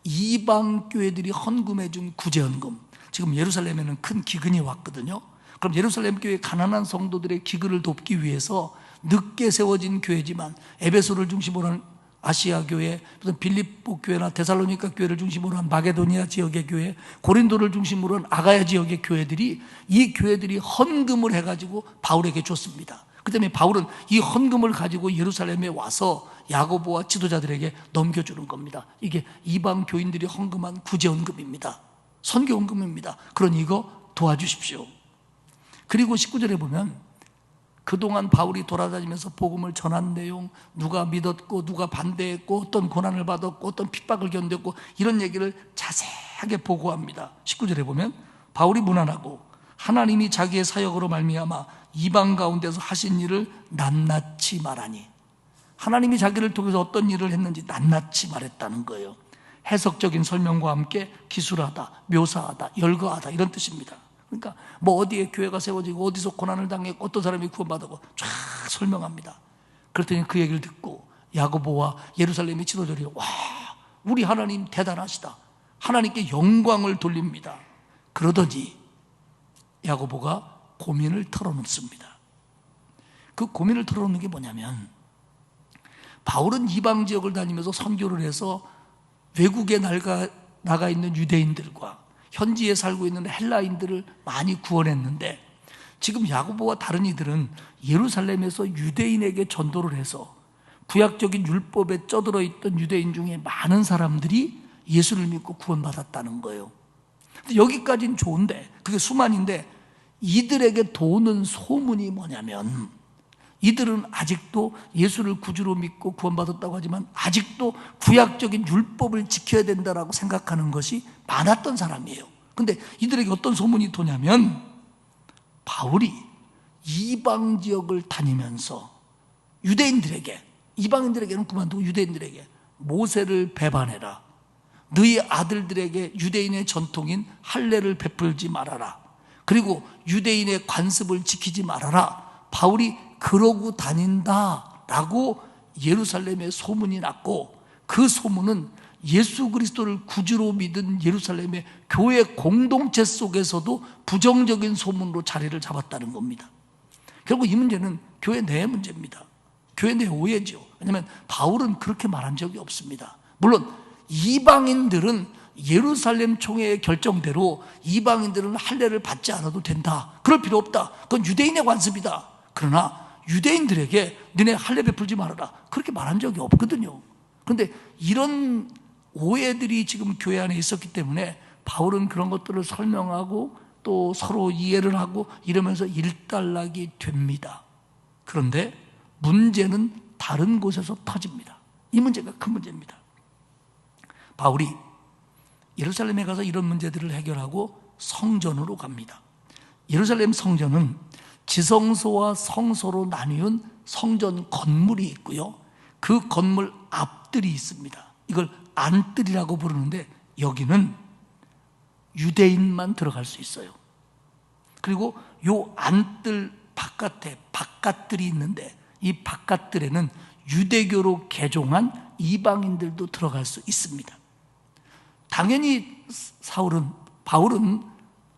이방 교회들이 헌금해 준 구제헌금, 지금 예루살렘에는 큰 기근이 왔거든요. 그럼 예루살렘 교회 가난한 성도들의 기근을 돕기 위해서 늦게 세워진 교회지만 에베소를 중심으로 한 아시아 교회, 무슨 빌립보 교회나 데살로니가 교회를 중심으로 한 마게도니아 지역의 교회, 고린도를 중심으로 한 아가야 지역의 교회들이, 이 교회들이 헌금을 해가지고 바울에게 줬습니다. 그 때문에 바울은 이 헌금을 가지고 예루살렘에 와서 야고보와 지도자들에게 넘겨주는 겁니다. 이게 이방 교인들이 헌금한 구제헌금입니다. 선교헌금입니다. 그러니 이거 도와주십시오. 그리고 19절에 보면 그동안 바울이 돌아다니면서 복음을 전한 내용, 누가 믿었고 누가 반대했고 어떤 고난을 받았고 어떤 핍박을 견뎠고 이런 얘기를 자세하게 보고합니다. 19절에 보면 바울이 문안하고 하나님이 자기의 사역으로 말미암아 이방 가운데서 하신 일을 낱낱이 말하니, 하나님이 자기를 통해서 어떤 일을 했는지 낱낱이 말했다는 거예요. 해석적인 설명과 함께 기술하다, 묘사하다, 열거하다, 이런 뜻입니다. 그러니까 뭐 어디에 교회가 세워지고 어디서 고난을 당했고 어떤 사람이 구원받았고 쫙 설명합니다. 그랬더니 그 얘기를 듣고 야고보와 예루살렘의 지도자들이 와, 우리 하나님 대단하시다, 하나님께 영광을 돌립니다. 그러더니 야고보가 고민을 털어놓습니다. 그 고민을 털어놓는 게 뭐냐면, 바울은 이방 지역을 다니면서 선교를 해서 외국에 나가 있는 유대인들과 현지에 살고 있는 헬라인들을 많이 구원했는데 지금 야고보와 다른 이들은 예루살렘에서 유대인에게 전도를 해서 구약적인 율법에 쩌들어 있던 유대인 중에 많은 사람들이 예수를 믿고 구원받았다는 거예요. 근데 여기까지는 좋은데, 그게 수만인데, 이들에게 도는 소문이 뭐냐면, 이들은 아직도 예수를 구주로 믿고 구원받았다고 하지만 아직도 구약적인 율법을 지켜야 된다라고 생각하는 것이 많았던 사람이에요. 근데 이들에게 어떤 소문이 도냐면, 바울이 이방 지역을 다니면서 이방인들에게는 그만두고 유대인들에게 모세를 배반해라, 너희 아들들에게 유대인의 전통인 할례를 베풀지 말아라, 그리고 유대인의 관습을 지키지 말아라, 바울이 그러고 다닌다라고 예루살렘에 소문이 났고, 그 소문은 예수 그리스도를 구주로 믿은 예루살렘의 교회 공동체 속에서도 부정적인 소문으로 자리를 잡았다는 겁니다. 결국 이 문제는 교회 내 문제입니다. 교회 내 오해죠. 왜냐하면 바울은 그렇게 말한 적이 없습니다. 물론 이방인들은 예루살렘 총회의 결정대로 이방인들은 할례를 받지 않아도 된다, 그럴 필요 없다, 그건 유대인의 관습이다. 그러나 유대인들에게 너네 할례 베풀지 말아라, 그렇게 말한 적이 없거든요. 그런데 이런 오해들이 지금 교회 안에 있었기 때문에 바울은 그런 것들을 설명하고 또 서로 이해를 하고 이러면서 일단락이 됩니다. 그런데 문제는 다른 곳에서 터집니다. 이 문제가 큰 문제입니다. 바울이 예루살렘에 가서 이런 문제들을 해결하고 성전으로 갑니다. 예루살렘 성전은 지성소와 성소로 나뉘은 성전 건물이 있고요, 그 건물 앞뜰이 있습니다. 이걸 안뜰이라고 부르는데 여기는 유대인만 들어갈 수 있어요. 그리고 요 안뜰 바깥에 바깥뜰이 있는데 이 바깥뜰에는 유대교로 개종한 이방인들도 들어갈 수 있습니다. 당연히 바울은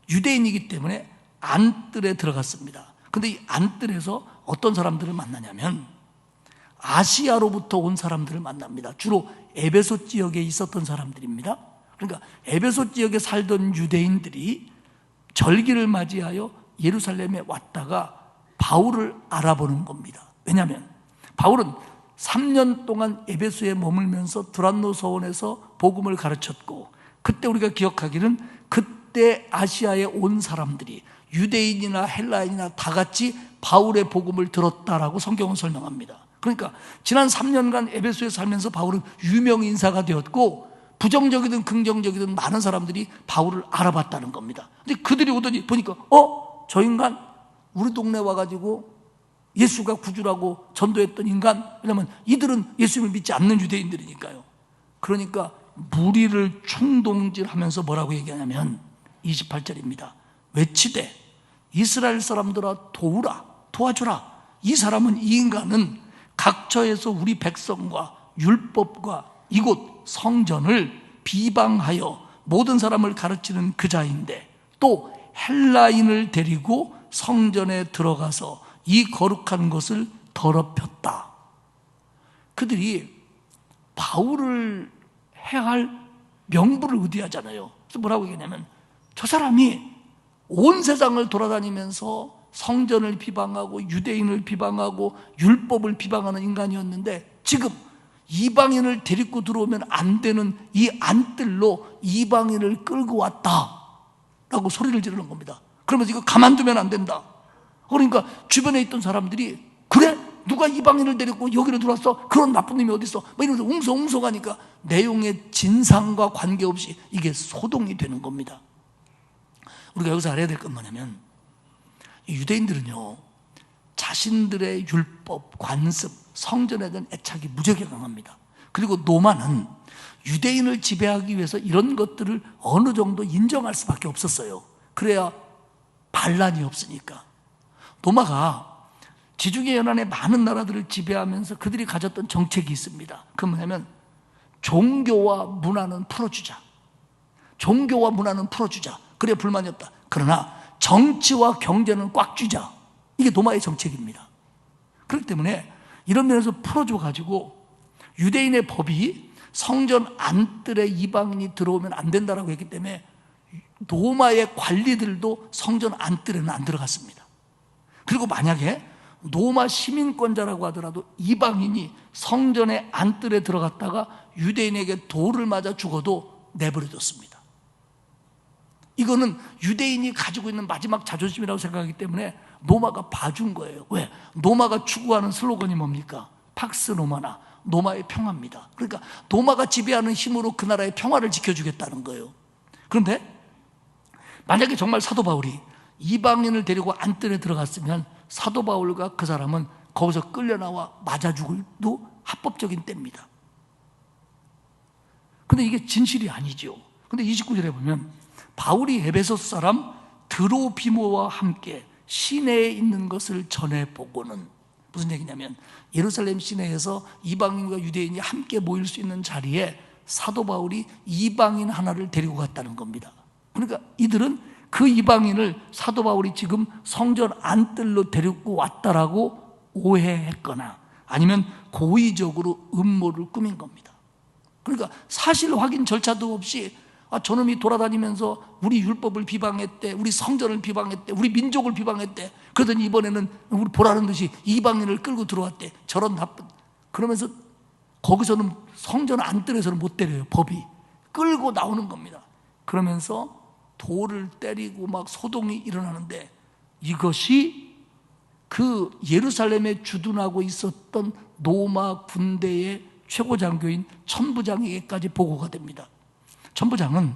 유대인이기 때문에 안뜰에 들어갔습니다. 근데 이 안뜰에서 어떤 사람들을 만나냐면 아시아로부터 온 사람들을 만납니다. 주로 에베소 지역에 있었던 사람들입니다. 그러니까 에베소 지역에 살던 유대인들이 절기를 맞이하여 예루살렘에 왔다가 바울을 알아보는 겁니다. 왜냐하면 바울은 3년 동안 에베소에 머물면서 두란노 서원에서 복음을 가르쳤고, 그때 우리가 기억하기는 그때 아시아에 온 사람들이 유대인이나 헬라인이나 다 같이 바울의 복음을 들었다라고 성경은 설명합니다. 그러니까 지난 3년간 에베소에 살면서 바울은 유명 인사가 되었고, 부정적이든 긍정적이든 많은 사람들이 바울을 알아봤다는 겁니다. 근데 그들이 오더니 보니까 저 인간 우리 동네 와가지고 예수가 구주라고 전도했던 인간, 왜냐하면 이들은 예수님을 믿지 않는 유대인들이니까요. 그러니까 무리를 충동질하면서 뭐라고 얘기하냐면 28절입니다. 외치되 이스라엘 사람들아 도와주라. 이 사람은, 이 인간은 각처에서 우리 백성과 율법과 이곳 성전을 비방하여 모든 사람을 가르치는 그 자인데, 또 헬라인을 데리고 성전에 들어가서 이 거룩한 것을 더럽혔다. 그들이 바울을 해할 명분을 의지하잖아요. 그래서 뭐라고 얘기하냐면, 저 사람이 온 세상을 돌아다니면서 성전을 비방하고 유대인을 비방하고 율법을 비방하는 인간이었는데, 지금 이방인을 데리고 들어오면 안 되는 이 안뜰로 이방인을 끌고 왔다라고 소리를 지르는 겁니다. 그러면서 이거 가만두면 안 된다. 그러니까 주변에 있던 사람들이, 그래? 누가 이방인을 데리고 여기로 들어왔어? 그런 나쁜 놈이 어디 있어? 이러면서 웅성웅성하니까 내용의 진상과 관계없이 이게 소동이 되는 겁니다. 우리가 여기서 알아야 될 건 뭐냐면, 유대인들은요, 자신들의 율법, 관습, 성전에 대한 애착이 무지하게 강합니다. 그리고 노마는 유대인을 지배하기 위해서 이런 것들을 어느 정도 인정할 수밖에 없었어요. 그래야 반란이 없으니까. 노마가 지중해 연안의 많은 나라들을 지배하면서 그들이 가졌던 정책이 있습니다. 그 뭐냐면, 종교와 문화는 풀어주자. 종교와 문화는 풀어주자. 그래 불만이 없다. 그러나 정치와 경제는 꽉 쥐자. 이게 노마의 정책입니다. 그렇기 때문에 이런 면에서 풀어줘가지고 유대인의 법이 성전 안뜰에 이방인이 들어오면 안 된다라고 했기 때문에 노마의 관리들도 성전 안뜰에는 안 들어갔습니다. 그리고 만약에 로마 시민권자라고 하더라도 이방인이 성전의 안뜰에 들어갔다가 유대인에게 돌을 맞아 죽어도 내버려뒀습니다. 이거는 유대인이 가지고 있는 마지막 자존심이라고 생각하기 때문에 로마가 봐준 거예요. 왜? 로마가 추구하는 슬로건이 뭡니까? 팍스 로마나, 로마의 평화입니다. 그러니까 로마가 지배하는 힘으로 그 나라의 평화를 지켜주겠다는 거예요. 그런데 만약에 정말 사도 바울이 이방인을 데리고 안뜰에 들어갔으면 사도 바울과 그 사람은 거기서 끌려나와 맞아 죽을도 합법적인 때입니다. 근데 이게 진실이 아니죠. 근데 29절에 보면 바울이 에베소스 사람 드로비모와 함께 시내에 있는 것을 전해보고는, 무슨 얘기냐면 예루살렘 시내에서 이방인과 유대인이 함께 모일 수 있는 자리에 사도 바울이 이방인 하나를 데리고 갔다는 겁니다. 그러니까 이들은 그 이방인을 사도 바울이 지금 성전 안뜰로 데리고 왔다라고 오해했거나 아니면 고의적으로 음모를 꾸민 겁니다. 그러니까 사실 확인 절차도 없이 저놈이 돌아다니면서 우리 율법을 비방했대, 우리 성전을 비방했대, 우리 민족을 비방했대. 그러더니 이번에는 우리 보라는 듯이 이방인을 끌고 들어왔대. 저런 나쁜. 그러면서 거기서는 성전 안뜰에서는 못 때려요. 법이 끌고 나오는 겁니다. 그러면서 돌을 때리고 막 소동이 일어나는데 이것이 그 예루살렘에 주둔하고 있었던 로마 군대의 최고 장교인 천부장에게까지 보고가 됩니다. 천부장은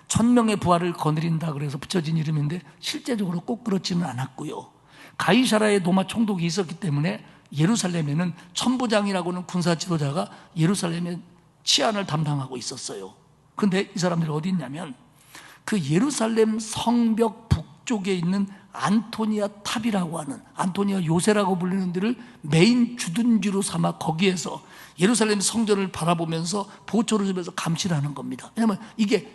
1000명의 부하를 거느린다 그래서 붙여진 이름인데 실제적으로 꼭 그렇지는 않았고요. 가이사라의 로마 총독이 있었기 때문에 예루살렘에는 천부장이라고는 군사 지도자가 예루살렘의 치안을 담당하고 있었어요. 그런데 이 사람들이 어디 있냐면 그 예루살렘 성벽 북쪽에 있는 안토니아 탑이라고 하는, 안토니아 요새라고 불리는 데를 메인 주둔지로 삼아 거기에서 예루살렘 성전을 바라보면서 보초를 주면서 감시를 하는 겁니다. 왜냐하면 이게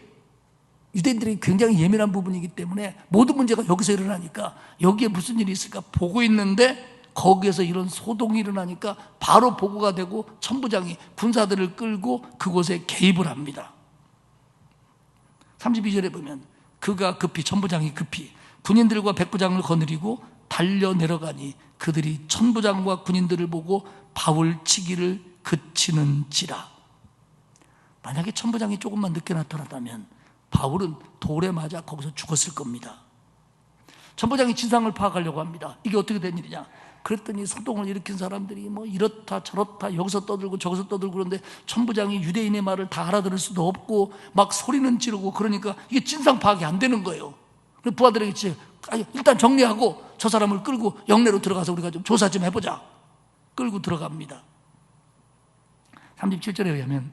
유대인들이 굉장히 예민한 부분이기 때문에 모든 문제가 여기서 일어나니까 여기에 무슨 일이 있을까 보고 있는데 거기에서 이런 소동이 일어나니까 바로 보고가 되고 천부장이 군사들을 끌고 그곳에 개입을 합니다. 32절에 보면 그가 급히, 천부장이 급히 군인들과 백부장을 거느리고 달려 내려가니 그들이 천부장과 군인들을 보고 바울 치기를 그치는지라. 만약에 천부장이 조금만 늦게 나타났다면 바울은 돌에 맞아 거기서 죽었을 겁니다. 천부장이 진상을 파악하려고 합니다. 이게 어떻게 된 일이냐. 그랬더니 소동을 일으킨 사람들이 뭐 이렇다 저렇다 여기서 떠들고 저기서 떠들고 그런데 천부장이 유대인의 말을 다 알아들을 수도 없고 막 소리는 지르고 그러니까 이게 진상 파악이 안 되는 거예요. 그래서 부하들에게 일단 정리하고 저 사람을 끌고 영내로 들어가서 우리가 좀 조사 좀 해보자. 끌고 들어갑니다. 37절에 의하면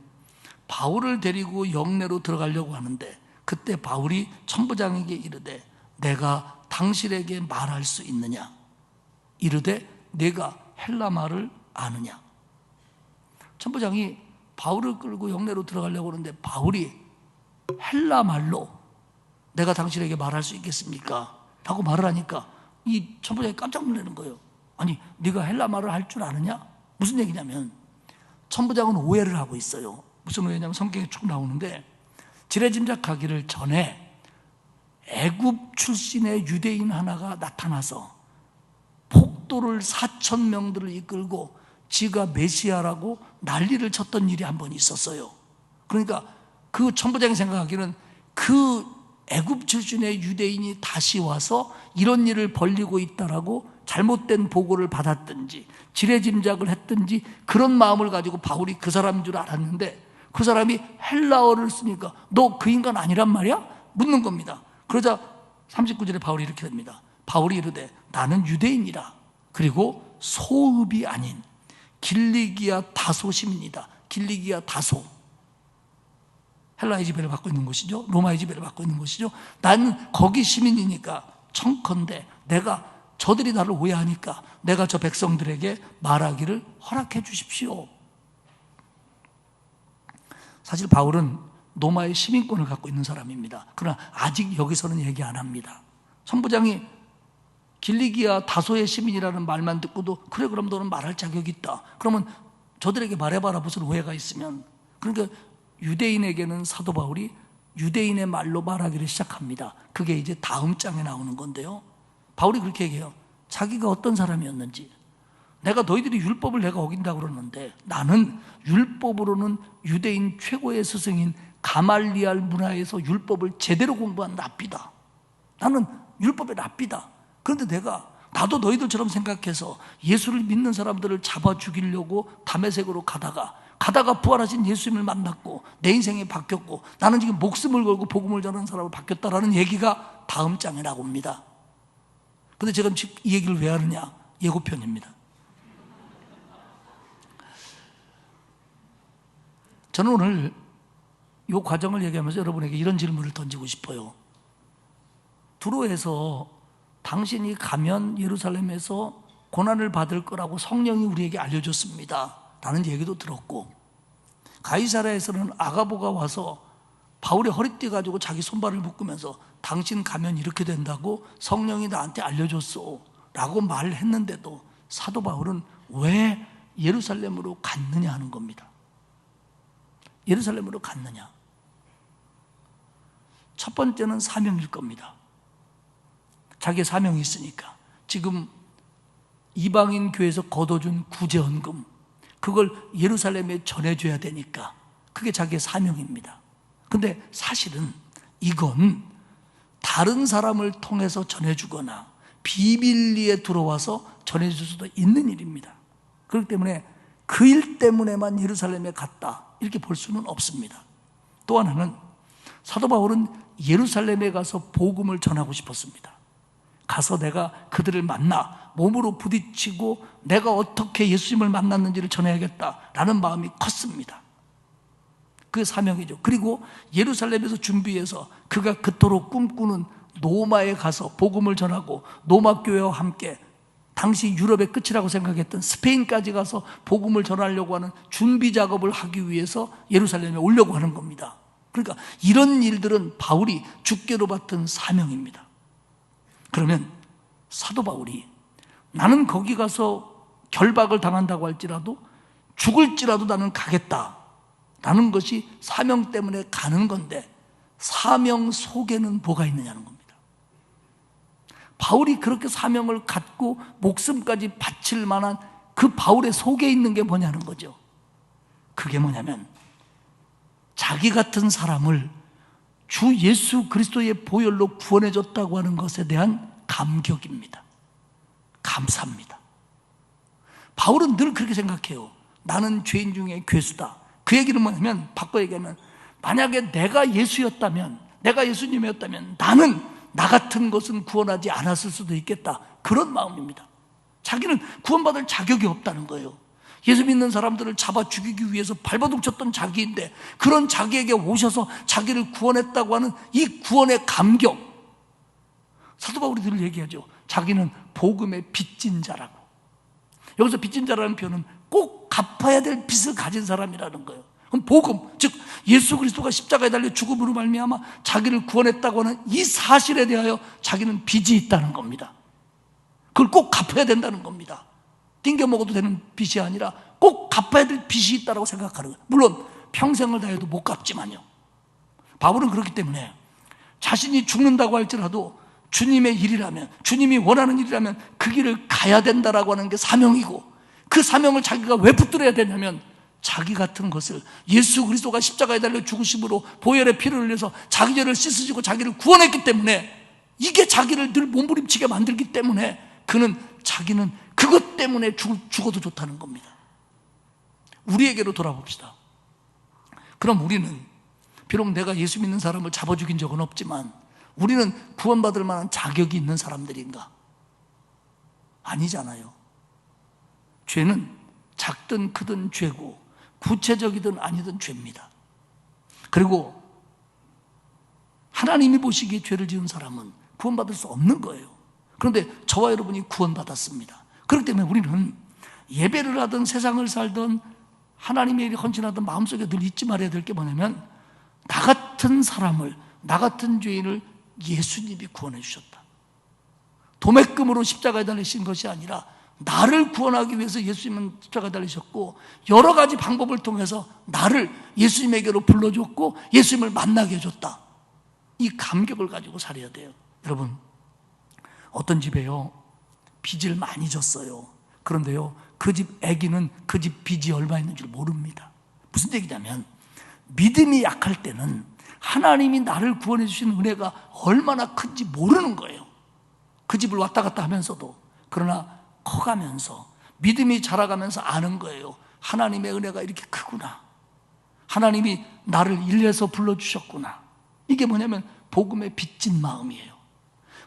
바울을 데리고 영내로 들어가려고 하는데 그때 바울이 천부장에게 이르되 내가 당신에게 말할 수 있느냐? 이르되 내가 헬라 말을 아느냐? 천부장이 바울을 끌고 영내로 들어가려고 하는데 바울이 헬라 말로 내가 당신에게 말할 수 있겠습니까? 라고 말을 하니까 이 천부장이 깜짝 놀라는 거예요. 아니 네가 헬라 말을 할 줄 아느냐? 무슨 얘기냐면 천부장은 오해를 하고 있어요. 무슨 오해냐면 성경에 쭉 나오는데 지레짐작하기를 전에 애굽 출신의 유대인 하나가 나타나서 폭도를 4,000명들을 이끌고 지가 메시아라고 난리를 쳤던 일이 한 번 있었어요. 그러니까 그 천부장이 생각하기는 그 애굽 출신의 유대인이 다시 와서 이런 일을 벌리고 있다라고 잘못된 보고를 받았든지 지레짐작을 했든지 그런 마음을 가지고 바울이 그 사람인 줄 알았는데 그 사람이 헬라어를 쓰니까 너 그 인간 아니란 말이야? 묻는 겁니다. 그러자 39절에 바울이 이렇게 됩니다. 바울이 이르되 나는 유대인이라 그리고 소읍이 아닌 길리기아 다소 시민이다. 길리기아 다소 헬라의 지배를 받고 있는 곳이죠. 로마의 지배를 받고 있는 곳이죠. 나는 거기 시민이니까 청컨대 내가 저들이 나를 오해하니까 내가 저 백성들에게 말하기를 허락해 주십시오. 사실 바울은 로마의 시민권을 갖고 있는 사람입니다. 그러나 아직 여기서는 얘기 안 합니다. 천부장이 길리기아 다소의 시민이라는 말만 듣고도 그래 그럼 너는 말할 자격이 있다. 그러면 저들에게 말해봐라 무슨 오해가 있으면. 그러니까 유대인에게는 사도 바울이 유대인의 말로 말하기를 시작합니다. 그게 이제 다음 장에 나오는 건데요. 바울이 그렇게 얘기해요. 자기가 어떤 사람이었는지, 내가 너희들이 율법을 내가 어긴다고 그러는데 나는 율법으로는 유대인 최고의 스승인 가말리알 문화에서 율법을 제대로 공부한 랍비다. 나는 율법의 랍비다. 그런데 나도 너희들처럼 생각해서 예수를 믿는 사람들을 잡아 죽이려고 다메섹으로 가다가 부활하신 예수님을 만났고 내 인생이 바뀌었고 나는 지금 목숨을 걸고 복음을 전하는 사람으로 바뀌었다라는 얘기가 다음 장에 나옵니다. 그런데 제가 지금 이 얘기를 왜 하느냐? 예고편입니다. 저는 오늘 이 과정을 얘기하면서 여러분에게 이런 질문을 던지고 싶어요. 두로에서 당신이 가면 예루살렘에서 고난을 받을 거라고 성령이 우리에게 알려줬습니다 라는 얘기도 들었고, 가이사랴에서는 아가보가 와서 바울의 허리띠 가지고 자기 손발을 묶으면서 당신 가면 이렇게 된다고 성령이 나한테 알려줬어 라고 말을 했는데도 사도 바울은 왜 예루살렘으로 갔느냐 하는 겁니다. 예루살렘으로 갔느냐? 첫 번째는 사명일 겁니다. 자기의 사명이 있으니까. 지금 이방인 교회에서 거둬준 구제헌금, 그걸 예루살렘에 전해줘야 되니까 그게 자기의 사명입니다. 근데 사실은 이건 다른 사람을 통해서 전해주거나 비밀리에 들어와서 전해줄 수도 있는 일입니다. 그렇기 때문에 그 일 때문에만 예루살렘에 갔다 이렇게 볼 수는 없습니다. 또 하나는 사도 바울은 예루살렘에 가서 복음을 전하고 싶었습니다. 가서 내가 그들을 만나 몸으로 부딪히고 내가 어떻게 예수님을 만났는지를 전해야겠다라는 마음이 컸습니다. 그게 사명이죠. 그리고 예루살렘에서 준비해서 그가 그토록 꿈꾸는 노마에 가서 복음을 전하고 노마 교회와 함께 당시 유럽의 끝이라고 생각했던 스페인까지 가서 복음을 전하려고 하는 준비 작업을 하기 위해서 예루살렘에 오려고 하는 겁니다. 그러니까 이런 일들은 바울이 주께로 받은 사명입니다. 그러면 사도 바울이 나는 거기 가서 결박을 당한다고 할지라도 죽을지라도 나는 가겠다라는 것이 사명 때문에 가는 건데, 사명 속에는 뭐가 있느냐는 겁니다. 바울이 그렇게 사명을 갖고 목숨까지 바칠 만한 그 바울의 속에 있는 게 뭐냐는 거죠. 그게 뭐냐면 자기 같은 사람을 주 예수 그리스도의 보혈로 구원해 줬다고 하는 것에 대한 감격입니다. 감사합니다. 바울은 늘 그렇게 생각해요. 나는 죄인 중에 괴수다. 그 얘기는 뭐냐면, 바꿔 얘기하면 만약에 내가 예수였다면, 내가 예수님이었다면 나는 나 같은 것은 구원하지 않았을 수도 있겠다. 그런 마음입니다. 자기는 구원받을 자격이 없다는 거예요. 예수 믿는 사람들을 잡아 죽이기 위해서 발버둥 쳤던 자기인데 그런 자기에게 오셔서 자기를 구원했다고 하는 이 구원의 감격. 사도 바울이 늘 얘기하죠. 자기는 복음의 빚진 자라고. 여기서 빚진 자라는 표현은 꼭 갚아야 될 빚을 가진 사람이라는 거예요. 그럼 복음, 즉 예수 그리스도가 십자가에 달려 죽음으로 말미암아 자기를 구원했다고 하는 이 사실에 대하여 자기는 빚이 있다는 겁니다. 그걸 꼭 갚아야 된다는 겁니다. 띵겨 먹어도 되는 빚이 아니라 꼭 갚아야 될 빚이 있다고 생각하는 거예요. 물론 평생을 다해도 못 갚지만요. 바울은 그렇기 때문에 자신이 죽는다고 할지라도 주님의 일이라면, 주님이 원하는 일이라면 그 길을 가야 된다라고 하는 게 사명이고, 그 사명을 자기가 왜 붙들어야 되냐면 자기 같은 것을 예수 그리스도가 십자가에 달려 죽으심으로 보혈의 피를 흘려서 자기 죄를 씻으시고 자기를 구원했기 때문에, 이게 자기를 늘 몸부림치게 만들기 때문에 자기는 그것 때문에 죽어도 좋다는 겁니다. 우리에게로 돌아봅시다. 그럼 우리는 비록 내가 예수 믿는 사람을 잡아 죽인 적은 없지만 우리는 구원받을 만한 자격이 있는 사람들인가? 아니잖아요. 죄는 작든 크든 죄고 구체적이든 아니든 죄입니다. 그리고 하나님이 보시기에 죄를 지은 사람은 구원받을 수 없는 거예요. 그런데 저와 여러분이 구원받았습니다. 그렇기 때문에 우리는 예배를 하든 세상을 살든 하나님의 일에 헌신하든 마음속에 늘 잊지 말아야 될 게 뭐냐면, 나 같은 사람을, 나 같은 죄인을 예수님이 구원해 주셨다. 도매금으로 십자가에 달리신 것이 아니라 나를 구원하기 위해서 예수님은 십자가에 달리셨고, 여러 가지 방법을 통해서 나를 예수님에게로 불러줬고 예수님을 만나게 해줬다. 이 감격을 가지고 살아야 돼요. 여러분, 어떤 집에요 빚을 많이 졌어요. 그런데요, 그 집 아기는 그 집 빚이 얼마 있는 줄 모릅니다. 무슨 얘기냐면, 믿음이 약할 때는 하나님이 나를 구원해 주신 은혜가 얼마나 큰지 모르는 거예요. 그 집을 왔다 갔다 하면서도. 그러나 커가면서, 믿음이 자라가면서 아는 거예요. 하나님의 은혜가 이렇게 크구나. 하나님이 나를 일해서 불러주셨구나. 이게 뭐냐면 복음의 빚진 마음이에요.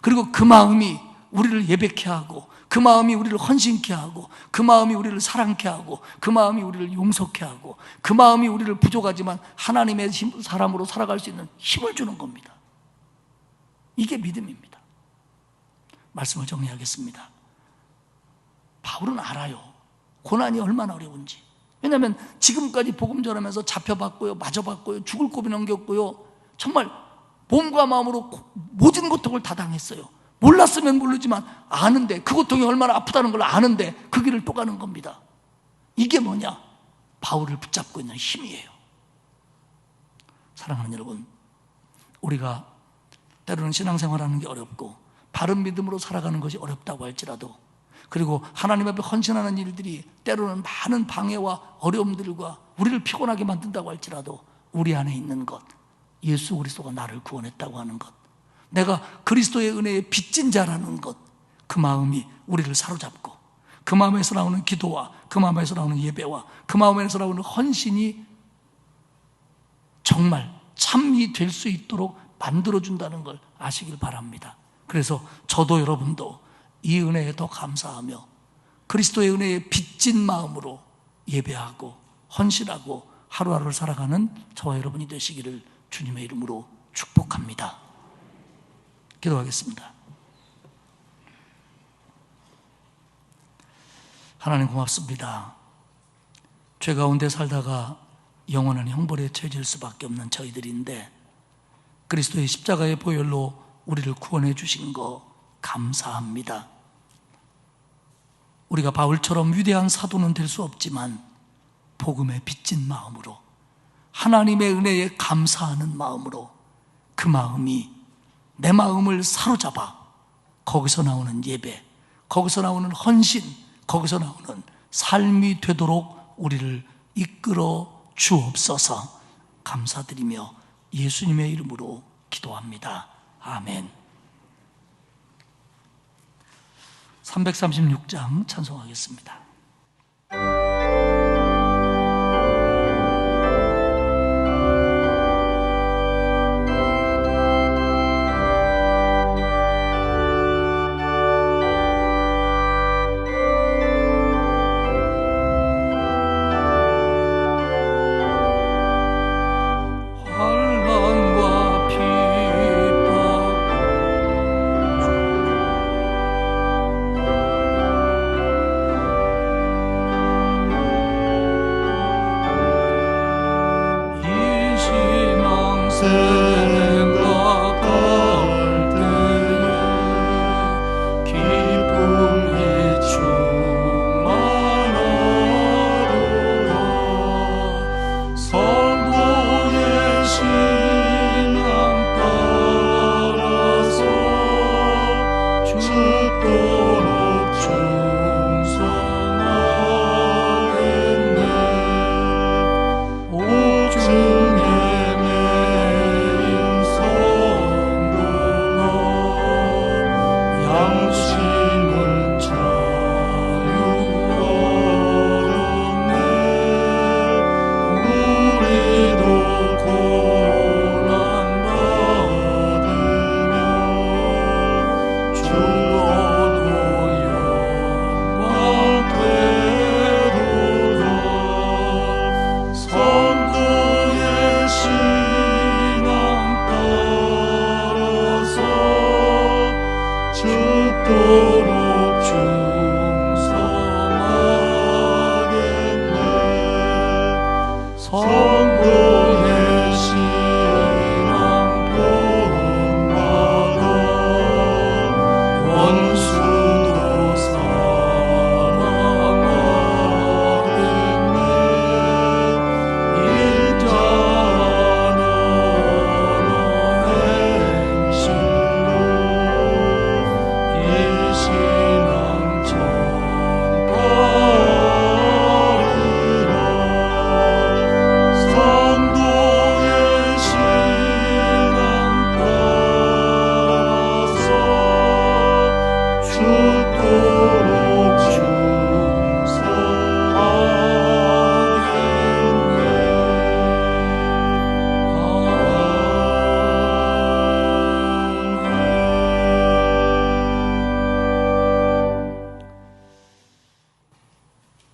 그리고 그 마음이 우리를 예배케 하고, 그 마음이 우리를 헌신케 하고, 그 마음이 우리를 사랑케 하고, 그 마음이 우리를 용서케 하고, 그 마음이 우리를 부족하지만 하나님의 사람으로 살아갈 수 있는 힘을 주는 겁니다. 이게 믿음입니다. 말씀을 정리하겠습니다. 바울은 알아요. 고난이 얼마나 어려운지. 왜냐하면 지금까지 복음 전하면서 잡혀봤고요, 맞아봤고요, 죽을 고비 넘겼고요, 정말 몸과 마음으로 모든 고통을 다 당했어요. 몰랐으면 모르지만 아는데, 그 고통이 얼마나 아프다는 걸 아는데 그 길을 또 가는 겁니다. 이게 뭐냐? 바울을 붙잡고 있는 힘이에요. 사랑하는 여러분, 우리가 때로는 신앙생활하는 게 어렵고 바른 믿음으로 살아가는 것이 어렵다고 할지라도, 그리고 하나님 앞에 헌신하는 일들이 때로는 많은 방해와 어려움들과 우리를 피곤하게 만든다고 할지라도, 우리 안에 있는 것, 예수 그리스도가 나를 구원했다고 하는 것, 내가 그리스도의 은혜에 빚진 자라는 것, 그 마음이 우리를 사로잡고, 그 마음에서 나오는 기도와 그 마음에서 나오는 예배와 그 마음에서 나오는 헌신이 정말 참이 될 수 있도록 만들어준다는 걸 아시길 바랍니다. 그래서 저도 여러분도 이 은혜에 더 감사하며 그리스도의 은혜에 빚진 마음으로 예배하고 헌신하고 하루하루를 살아가는 저와 여러분이 되시기를 주님의 이름으로 축복합니다. 기도하겠습니다. 하나님 고맙습니다. 죄 가운데 살다가 영원한 형벌에 처해질 수밖에 없는 저희들인데, 그리스도의 십자가의 보혈로 우리를 구원해 주신 거 감사합니다. 우리가 바울처럼 위대한 사도는 될 수 없지만 복음에 빚진 마음으로, 하나님의 은혜에 감사하는 마음으로, 그 마음이 내 마음을 사로잡아 거기서 나오는 예배, 거기서 나오는 헌신, 거기서 나오는 삶이 되도록 우리를 이끌어 주옵소서. 감사드리며 예수님의 이름으로 기도합니다. 아멘. 336장 찬송하겠습니다. 오중에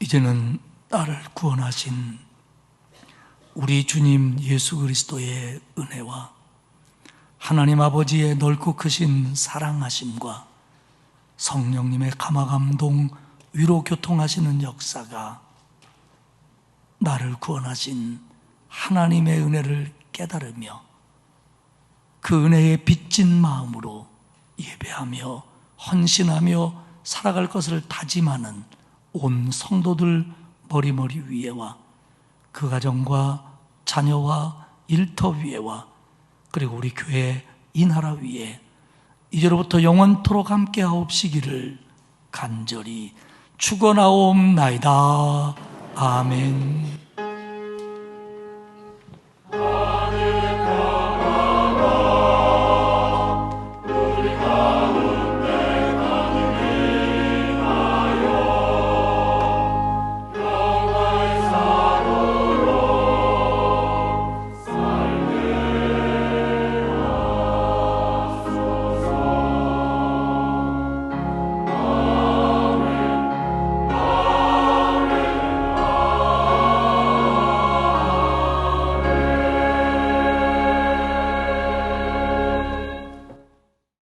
이제는 나를 구원하신 우리 주님 예수 그리스도의 은혜와 하나님 아버지의 넓고 크신 사랑하심과 성령님의 감화감동 위로 교통하시는 역사가 나를 구원하신 하나님의 은혜를 깨달으며 그 은혜에 빚진 마음으로 예배하며 헌신하며 살아갈 것을 다짐하는 온 성도들 머리머리 위에와 그 가정과 자녀와 일터 위에와 그리고 우리 교회 이 나라 위에 이제로부터 영원토록 함께하옵시기를 간절히 축원하옵나이다. 아멘.